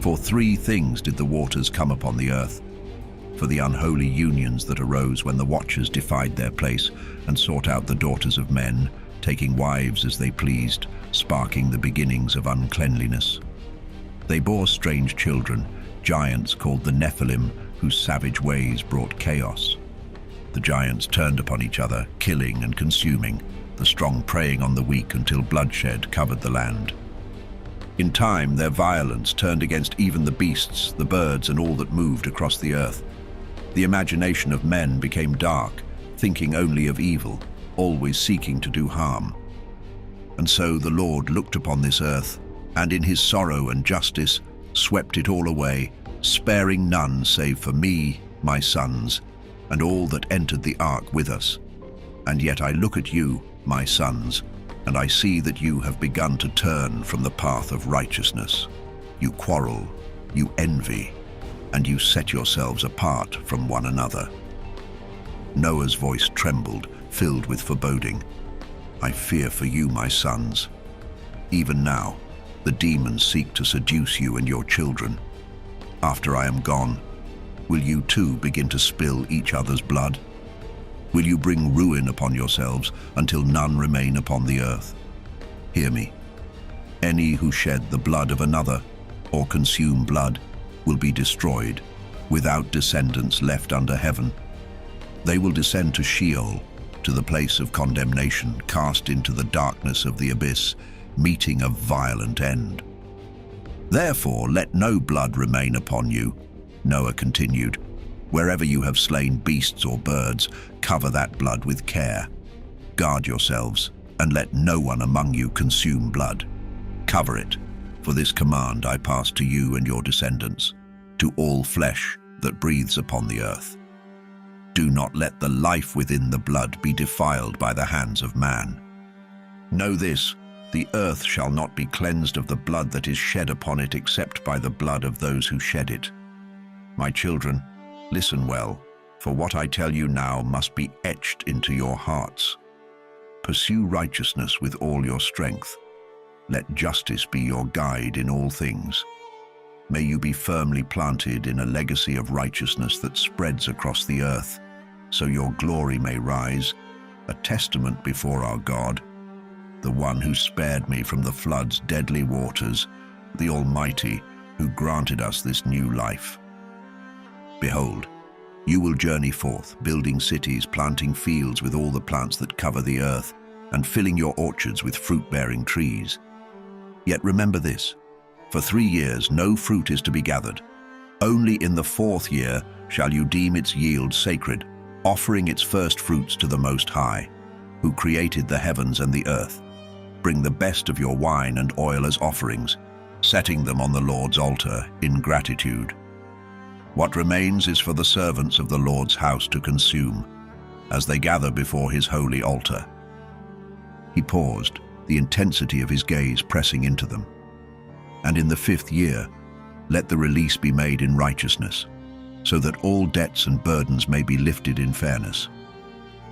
For 3 things did the waters come upon the earth: for the unholy unions that arose when the watchers defied their place and sought out the daughters of men, taking wives as they pleased, sparking the beginnings of uncleanliness. They bore strange children, giants called the Nephilim, whose savage ways brought chaos. The giants turned upon each other, killing and consuming, the strong preying on the weak until bloodshed covered the land. In time, their violence turned against even the beasts, the birds, and all that moved across the earth. The imagination of men became dark, thinking only of evil, always seeking to do harm. And so the Lord looked upon this earth, and in his sorrow and justice swept it all away, sparing none save for me, my sons, and all that entered the ark with us. And yet I look at you, my sons, and I see that you have begun to turn from the path of righteousness. You quarrel, you envy, and you set yourselves apart from one another. Noah's voice trembled, filled with foreboding. I fear for you, my sons. Even now, the demons seek to seduce you and your children. After I am gone, will you too begin to spill each other's blood? Will you bring ruin upon yourselves until none remain upon the earth? Hear me. Any who shed the blood of another or consume blood will be destroyed, without descendants left under heaven. They will descend to Sheol, to the place of condemnation, cast into the darkness of the abyss, meeting a violent end. Therefore let no blood remain upon you, Noah continued. Wherever you have slain beasts or birds, cover that blood with care. Guard yourselves, and let no one among you consume blood. Cover it, For this command I pass to you and your descendants, to all flesh that breathes upon the earth. Do not let the life within the blood be defiled by the hands of man. Know this, the earth shall not be cleansed of the blood that is shed upon it except by the blood of those who shed it. My children, listen well, for what I tell you now must be etched into your hearts. Pursue righteousness with all your strength. Let justice be your guide in all things. May you be firmly planted in a legacy of righteousness that spreads across the earth, so your glory may rise, a testament before our God, the one who spared me from the flood's deadly waters, the Almighty who granted us this new life. Behold, you will journey forth, building cities, planting fields with all the plants that cover the earth, and filling your orchards with fruit-bearing trees. Yet remember this, for 3 years no fruit is to be gathered. Only in the 4th year shall you deem its yield sacred, offering its first fruits to the Most High, who created the heavens and the earth. Bring the best of your wine and oil as offerings, setting them on the Lord's altar in gratitude. What remains is for the servants of the Lord's house to consume, as they gather before his holy altar. He paused, the intensity of his gaze pressing into them. And in the 5th year, let the release be made in righteousness, so that all debts and burdens may be lifted in fairness.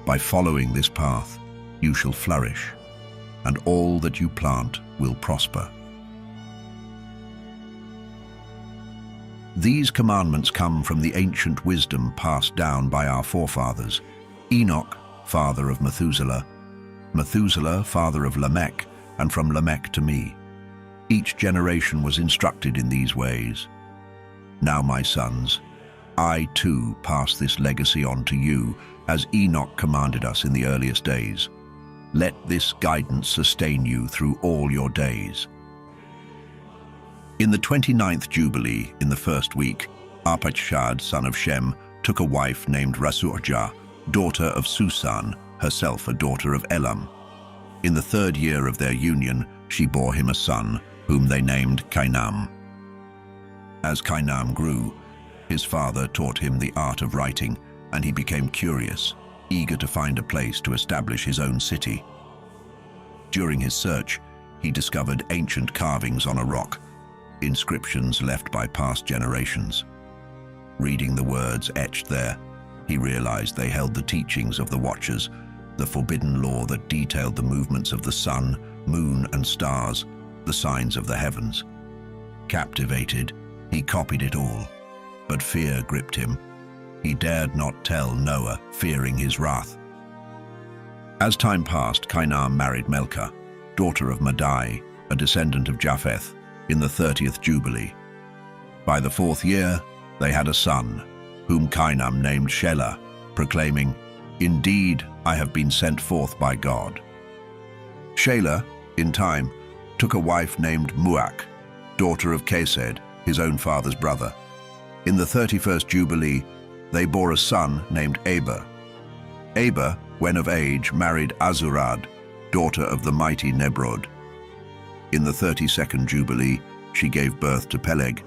By following this path, you shall flourish, and all that you plant will prosper. These commandments come from the ancient wisdom passed down by our forefathers. Enoch, father of Methuselah, Methuselah, father of Lamech, and from Lamech to me. Each generation was instructed in these ways. Now, my sons, I too pass this legacy on to you, as Enoch commanded us in the earliest days. Let this guidance sustain you through all your days. In the 29th Jubilee, in the 1st week, Arpachshad, son of Shem, took a wife named Rasurjah, daughter of Susan, herself a daughter of Elam. In the 3rd year of their union, she bore him a son, whom they named Cainam. As Cainam grew, his father taught him the art of writing, and he became curious, eager to find a place to establish his own city. During his search, he discovered ancient carvings on a rock, inscriptions left by past generations. Reading the words etched there, he realized they held the teachings of the Watchers, the forbidden law that detailed the movements of the sun, moon, and stars, the signs of the heavens. Captivated, he copied it all, but fear gripped him. He dared not tell Noah, fearing his wrath. As time passed, Cainam married Melchah, daughter of Madai, a descendant of Japheth, in the 30th Jubilee. By the 4th year, they had a son, whom Cainam named Shelah, proclaiming, "Indeed, I have been sent forth by God." Shelah, in time, took a wife named Muach, daughter of Kesed, his own father's brother. In the 31st Jubilee, they bore a son named Eber. Eber, when of age, married Azurad, daughter of the mighty Nebrod. In the 32nd Jubilee, she gave birth to Peleg.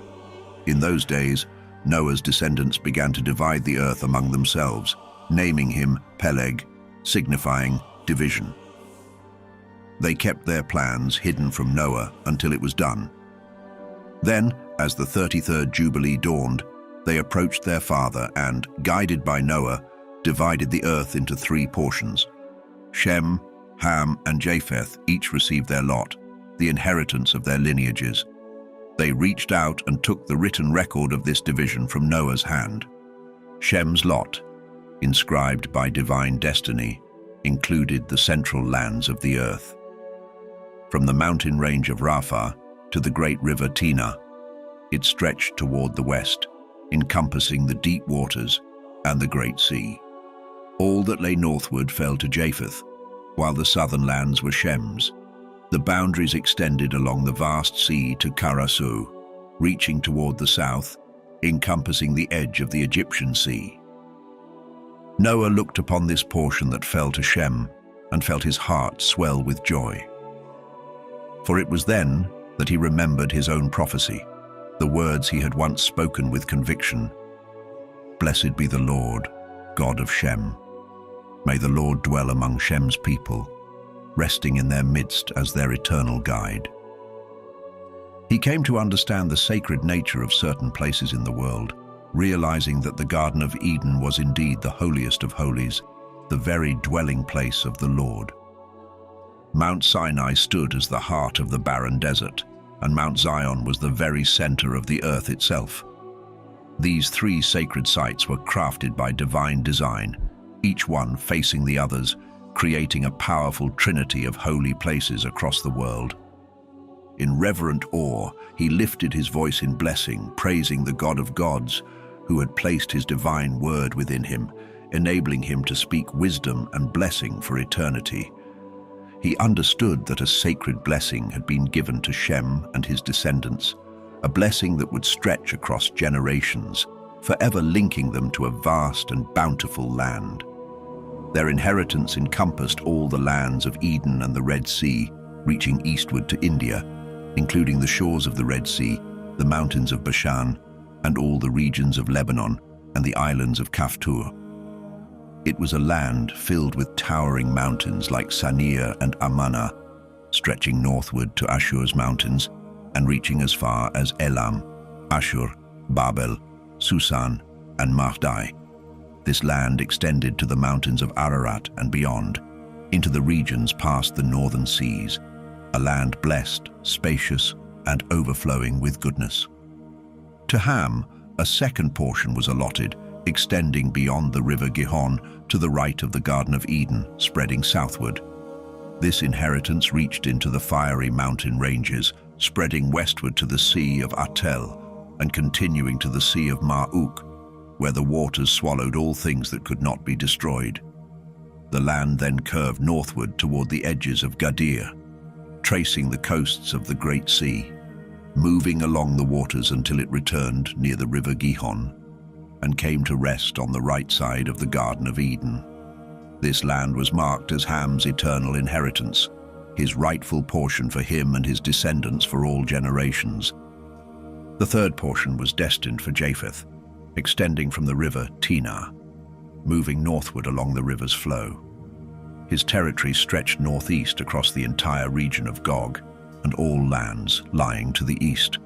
In those days, Noah's descendants began to divide the earth among themselves, naming him Peleg, signifying division. They kept their plans hidden from Noah until it was done. Then, as the 33rd Jubilee dawned, they approached their father and, guided by Noah, divided the earth into 3 portions. Shem, Ham, and Japheth each received their lot, the inheritance of their lineages. They reached out and took the written record of this division from Noah's hand. Shem's lot, inscribed by divine destiny, included the central lands of the earth. From the mountain range of Rapha to the great river Tina, it stretched toward the west, encompassing the deep waters and the great sea. All that lay northward fell to Japheth, while the southern lands were Shem's. The boundaries extended along the vast sea to Karasu, reaching toward the south, encompassing the edge of the Egyptian Sea. Noah looked upon this portion that fell to Shem and felt his heart swell with joy. For it was then that he remembered his own prophecy, the words he had once spoken with conviction. Blessed be the Lord, God of Shem. May the Lord dwell among Shem's people, resting in their midst as their eternal guide. He came to understand the sacred nature of certain places in the world, realizing that the Garden of Eden was indeed the holiest of holies, the very dwelling place of the Lord. Mount Sinai stood as the heart of the barren desert, and Mount Zion was the very center of the earth itself. These three sacred sites were crafted by divine design, each one facing the others, creating a powerful trinity of holy places across the world. In reverent awe, he lifted his voice in blessing, praising the God of gods, who had placed his divine word within him, enabling him to speak wisdom and blessing for eternity. He understood that a sacred blessing had been given to Shem and his descendants, a blessing that would stretch across generations, forever linking them to a vast and bountiful land. Their inheritance encompassed all the lands of Eden and the Red Sea, reaching eastward to India, including the shores of the Red Sea, the mountains of Bashan, and all the regions of Lebanon and the islands of Kaftur. It was a land filled with towering mountains like Sanir and Amanah, stretching northward to Ashur's mountains and reaching as far as Elam, Ashur, Babel, Susan, and Mahdai. This land extended to the mountains of Ararat and beyond, into the regions past the northern seas, a land blessed, spacious, and overflowing with goodness. To Ham, a second portion was allotted, extending beyond the river Gihon to the right of the Garden of Eden, spreading southward. This inheritance reached into the fiery mountain ranges, spreading westward to the Sea of Atel and continuing to the Sea of Ma'uk, where the waters swallowed all things that could not be destroyed. The land then curved northward toward the edges of Gadir, tracing the coasts of the Great Sea, moving along the waters until it returned near the river Gihon and came to rest on the right side of the Garden of Eden. This land was marked as Ham's eternal inheritance, his rightful portion for him and his descendants for all generations. The third portion was destined for Japheth, extending from the river Tina, moving northward along the river's flow. His territory stretched northeast across the entire region of Gog and all lands lying to the east.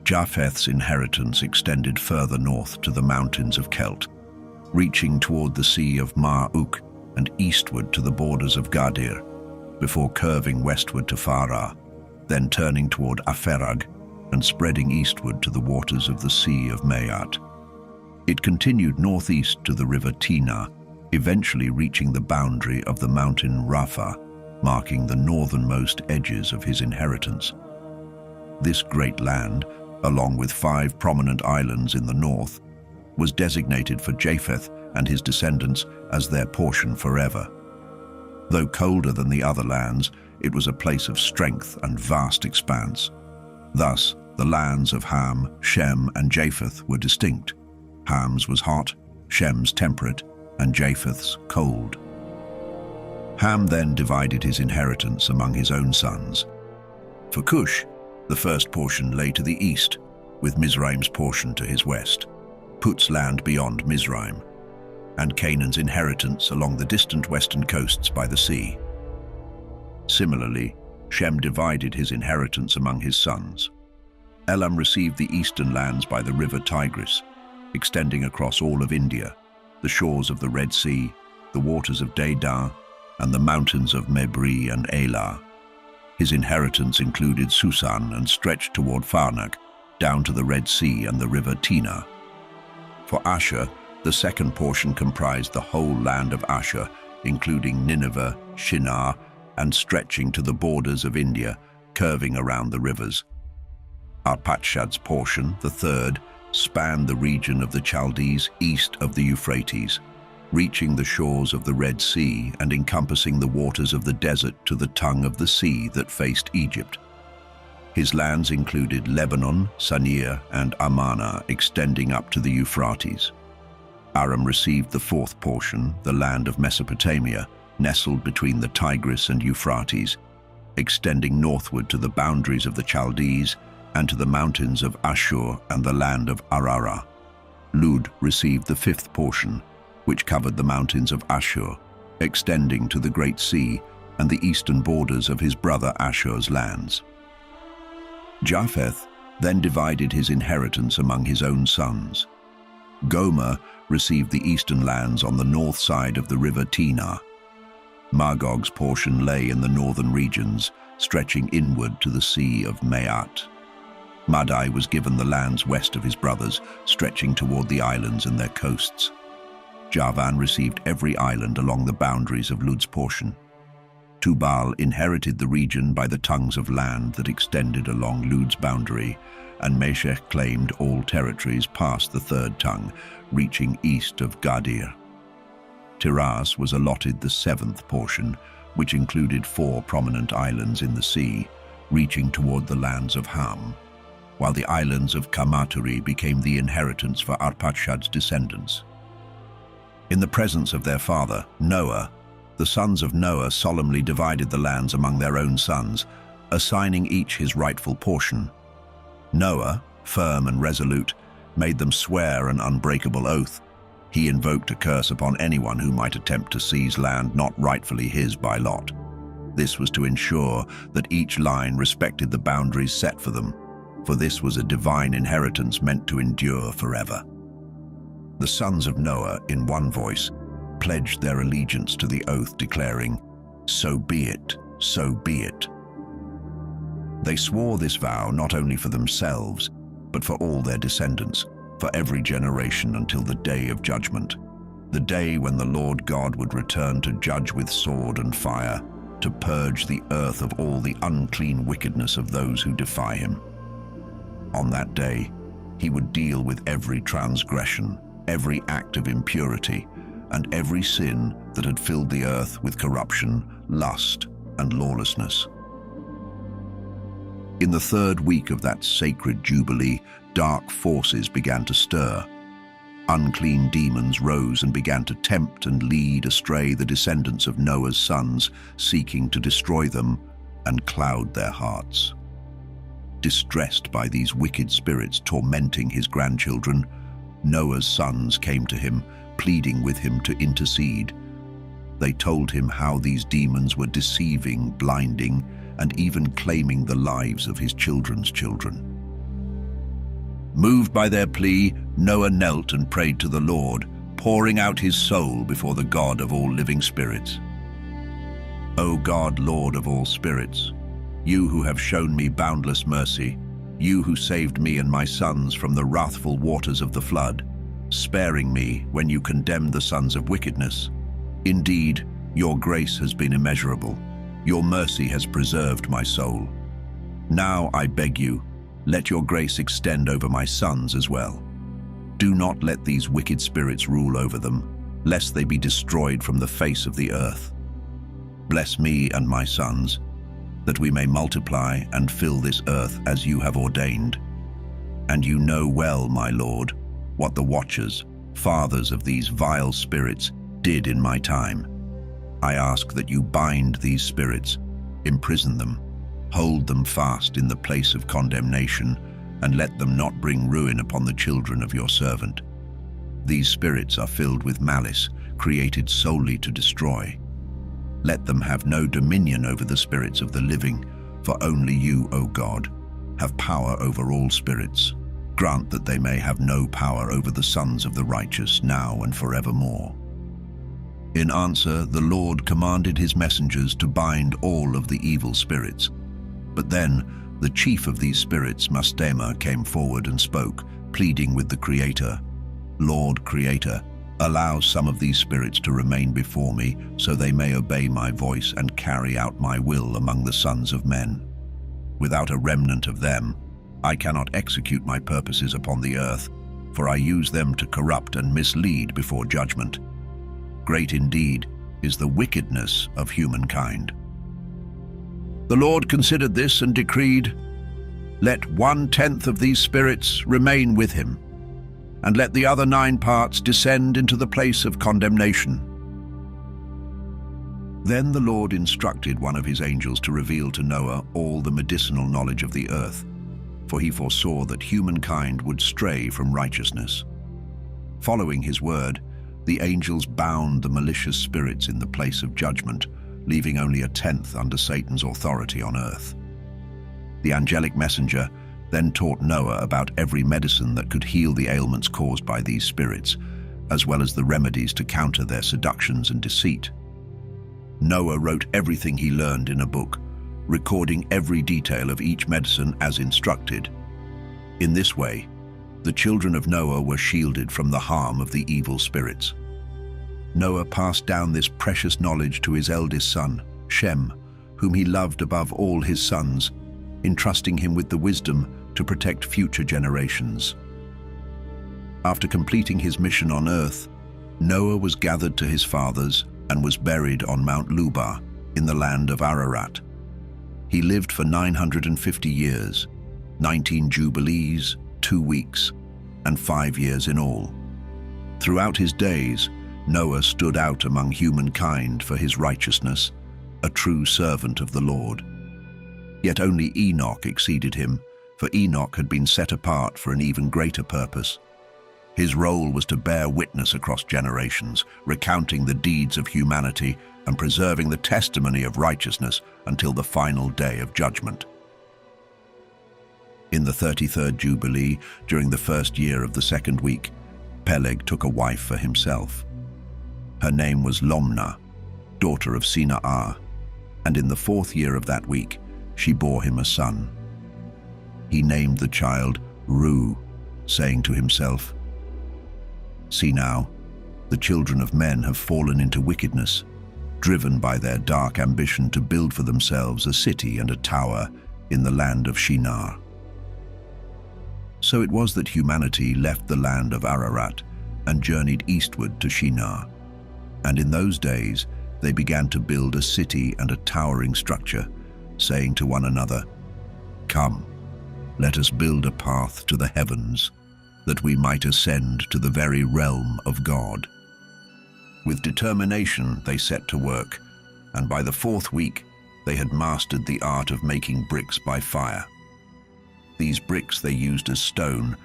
Japheth's inheritance extended further north to the mountains of Kelt, reaching toward the Sea of Ma'uk and eastward to the borders of Gadir, before curving westward to Farah, then turning toward Aferag and spreading eastward to the waters of the Sea of Mayat. It continued northeast to the river Tina, eventually reaching the boundary of the mountain Rapha, marking the northernmost edges of his inheritance. This great land, along with 5 prominent islands in the north, was designated for Japheth and his descendants as their portion forever. Though colder than the other lands, it was a place of strength and vast expanse. Thus, the lands of Ham, Shem, and Japheth were distinct. Ham's was hot, Shem's temperate, and Japheth's cold. Ham then divided his inheritance among his own sons. For Cush, the first portion lay to the east, with Mizraim's portion to his west, Put's land beyond Mizraim, and Canaan's inheritance along the distant western coasts by the sea. Similarly, Shem divided his inheritance among his sons. Elam received the eastern lands by the river Tigris, extending across all of India, the shores of the Red Sea, the waters of Dedan, and the mountains of Mebri and Elah. His inheritance included Susan and stretched toward Farnak, down to the Red Sea and the river Tina. For Asher, the second portion comprised the whole land of Asher, including Nineveh, Shinar, and stretching to the borders of India, curving around the rivers. Arpachshad's portion, the third, spanned the region of the Chaldees east of the Euphrates, reaching the shores of the Red Sea and encompassing the waters of the desert to the tongue of the sea that faced Egypt. His lands included Lebanon, Sanir, and Amanah, extending up to the Euphrates. Aram received the fourth portion, the land of Mesopotamia, nestled between the Tigris and Euphrates. extending northward to the boundaries of the Chaldees and to the mountains of Ashur and the land of Arara. Lud received the fifth portion, which covered the mountains of Ashur, extending to the Great Sea and the eastern borders of his brother Ashur's lands. Japheth then divided his inheritance among his own sons. Gomer received the eastern lands on the north side of the river Tinah. Magog's portion lay in the northern regions, stretching inward to the Sea of Maat. Madai was given the lands west of his brothers, stretching toward the islands and their coasts. Javan received every island along the boundaries of Lud's portion. Tubal inherited the region by the tongues of land that extended along Lud's boundary, and Meshech claimed all territories past the third tongue, reaching east of Gadir. Tiras was allotted the seventh portion, which included 4 prominent islands in the sea, reaching toward the lands of Ham, while the islands of Kamaturi became the inheritance for Arpachshad's descendants. In the presence of their father, Noah, the sons of Noah solemnly divided the lands among their own sons, assigning each his rightful portion. Noah, firm and resolute, made them swear an unbreakable oath. He invoked a curse upon anyone who might attempt to seize land not rightfully his by lot. This was to ensure that each line respected the boundaries set for them, for this was a divine inheritance meant to endure forever. The sons of Noah, in one voice, pledged their allegiance to the oath, declaring, "So be it, so be it." They swore this vow not only for themselves, but for all their descendants, for every generation until the day of judgment, the day when the Lord God would return to judge with sword and fire, to purge the earth of all the unclean wickedness of those who defy him. On that day, he would deal with every transgression, every act of impurity, and every sin that had filled the earth with corruption, lust, and lawlessness. In the third week of that sacred jubilee, dark forces began to stir. Unclean demons rose and began to tempt and lead astray the descendants of Noah's sons, seeking to destroy them and cloud their hearts. Distressed by these wicked spirits tormenting his grandchildren, Noah's sons came to him, pleading with him to intercede. They told him how these demons were deceiving, blinding, and even claiming the lives of his children's children. Moved by their plea, Noah knelt and prayed to the Lord, pouring out his soul before the God of all living spirits. O God, Lord of all spirits, you who have shown me boundless mercy, you who saved me and my sons from the wrathful waters of the flood, sparing me when you condemned the sons of wickedness. Indeed, your grace has been immeasurable. Your mercy has preserved my soul. Now I beg you, let your grace extend over my sons as well. Do not let these wicked spirits rule over them, lest they be destroyed from the face of the earth. Bless me and my sons, that we may multiply and fill this earth as you have ordained. And you know well, my Lord, what the watchers, fathers of these vile spirits, did in my time. I ask that you bind these spirits, imprison them, hold them fast in the place of condemnation, and let them not bring ruin upon the children of your servant. These spirits are filled with malice, created solely to destroy. Let them have no dominion over the spirits of the living, for only you, O God, have power over all spirits. Grant that they may have no power over the sons of the righteous, now and forevermore. In answer, the Lord commanded his messengers to bind all of the evil spirits. But then, the chief of these spirits, Mastema, came forward and spoke, pleading with the Creator. Lord Creator, allow some of these spirits to remain before me, so they may obey my voice and carry out my will among the sons of men. Without a remnant of them, I cannot execute my purposes upon the earth, for I use them to corrupt and mislead before judgment. Great indeed is the wickedness of humankind. The Lord considered this and decreed, let 1/10 of these spirits remain with him, and let the other 9 parts descend into the place of condemnation. Then the Lord instructed one of his angels to reveal to Noah all the medicinal knowledge of the earth, for he foresaw that humankind would stray from righteousness. Following his word, the angels bound the malicious spirits in the place of judgment, leaving only a tenth under Satan's authority on earth. The angelic messenger then taught Noah about every medicine that could heal the ailments caused by these spirits, as well as the remedies to counter their seductions and deceit. Noah wrote everything he learned in a book, recording every detail of each medicine as instructed. In this way, the children of Noah were shielded from the harm of the evil spirits. Noah passed down this precious knowledge to his eldest son, Shem, whom he loved above all his sons, entrusting him with the wisdom to protect future generations. After completing his mission on earth, Noah was gathered to his fathers and was buried on Mount Lubar in the land of Ararat. He lived for 950 years, 19 jubilees, 2 weeks, and 5 years in all. Throughout his days, Noah stood out among humankind for his righteousness, a true servant of the Lord. Yet only Enoch exceeded him, for Enoch had been set apart for an even greater purpose. His role was to bear witness across generations, recounting the deeds of humanity and preserving the testimony of righteousness until the final day of judgment. In the 33rd Jubilee, during the first year of the second week, Peleg took a wife for himself. Her name was Lomna, daughter of Sina'ah, and in the 4th year of that week, she bore him a son. He named the child Ru, saying to himself, "See now, the children of men have fallen into wickedness, driven by their dark ambition to build for themselves a city and a tower in the land of Shinar." So it was that humanity left the land of Ararat and journeyed eastward to Shinar. And in those days they began to build a city and a towering structure, saying to one another, "Come, let us build a path to the heavens, that we might ascend to the very realm of God." With determination they set to work, and by the 4th week they had mastered the art of making bricks by fire. These bricks they used as stone,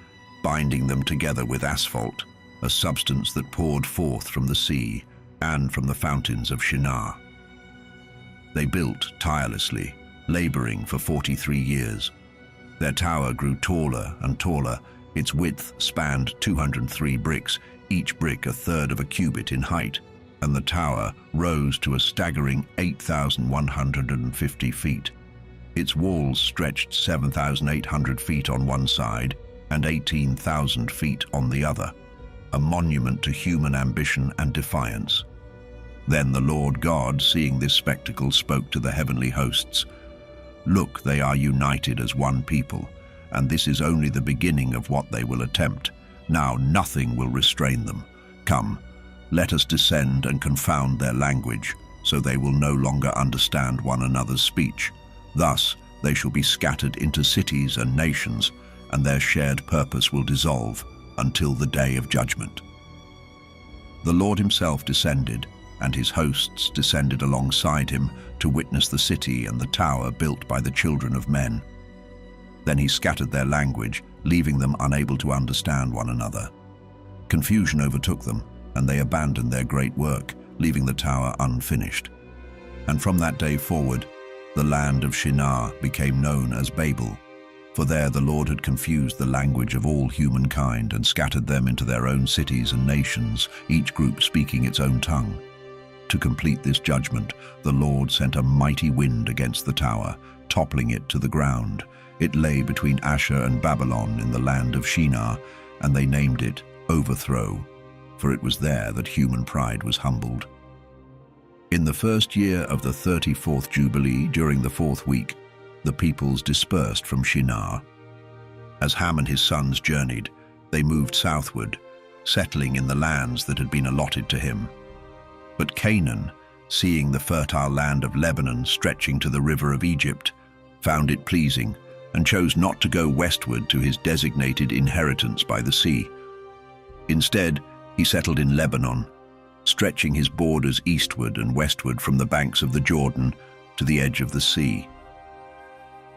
binding them together with asphalt, a substance that poured forth from the sea and from the fountains of Shinar. They built tirelessly, laboring for 43 years. Their tower grew taller and taller. Its width spanned 203 bricks, each brick a third of a cubit in height, and the tower rose to a staggering 8,150 feet. Its walls stretched 7,800 feet on one side and 18,000 feet on the other, a monument to human ambition and defiance. Then the Lord God, seeing this spectacle, spoke to the heavenly hosts, "Look, they are united as one people, and this is only the beginning of what they will attempt. Now nothing will restrain them. Come, let us descend and confound their language, so they will no longer understand one another's speech. Thus they shall be scattered into cities and nations, and their shared purpose will dissolve until the day of judgment." The Lord himself descended, and his hosts descended alongside him to witness the city and the tower built by the children of men. Then he scattered their language, leaving them unable to understand one another. Confusion overtook them, and they abandoned their great work, leaving the tower unfinished. And from that day forward, the land of Shinar became known as Babel, for there the Lord had confused the language of all humankind and scattered them into their own cities and nations, each group speaking its own tongue. To complete this judgment, the Lord sent a mighty wind against the tower, toppling it to the ground. It lay between Asher and Babylon in the land of Shinar, and they named it Overthrow, for it was there that human pride was humbled. In the first year of the 34th Jubilee, during the 4th week, the peoples dispersed from Shinar. As Ham and his sons journeyed, they moved southward, settling in the lands that had been allotted to him. But Canaan, seeing the fertile land of Lebanon stretching to the river of Egypt, found it pleasing and chose not to go westward to his designated inheritance by the sea. Instead, he settled in Lebanon. stretching his borders eastward and westward from the banks of the Jordan to the edge of the sea.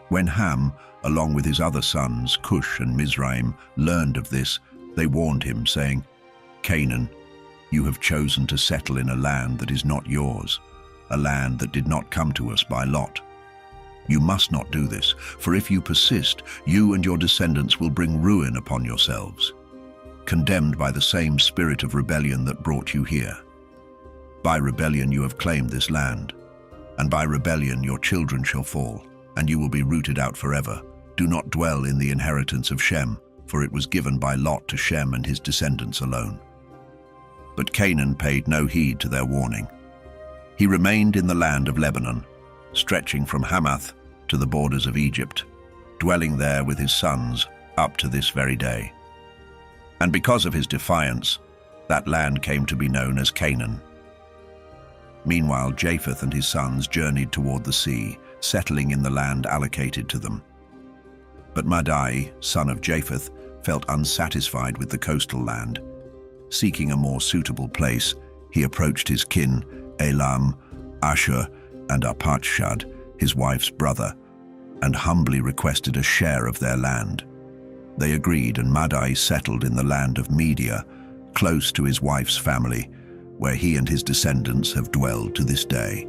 When Ham, along with his other sons, Cush and Mizraim, learned of this, they warned him, saying, "Canaan, you have chosen to settle in a land that is not yours, a land that did not come to us by lot. You must not do this, for if you persist, you and your descendants will bring ruin upon yourselves, condemned by the same spirit of rebellion that brought you here. By rebellion you have claimed this land, and by rebellion your children shall fall, and you will be rooted out forever. Do not dwell in the inheritance of Shem, for it was given by lot to Shem and his descendants alone." But Canaan paid no heed to their warning. He remained in the land of Lebanon, stretching from Hamath to the borders of Egypt, dwelling there with his sons up to this very day. And because of his defiance, that land came to be known as Canaan. Meanwhile, Japheth and his sons journeyed toward the sea, settling in the land allocated to them. But Madai, son of Japheth, felt unsatisfied with the coastal land. Seeking a more suitable place, he approached his kin, Elam, Ashur, and Arpachshad, his wife's brother, and humbly requested a share of their land. They agreed, and Madai settled in the land of Media, close to his wife's family, where he and his descendants have dwelled to this day.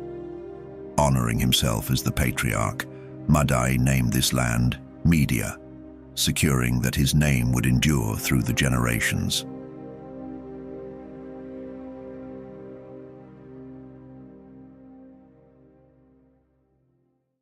Honoring himself as the patriarch, Madai named this land Media, securing that his name would endure through the generations.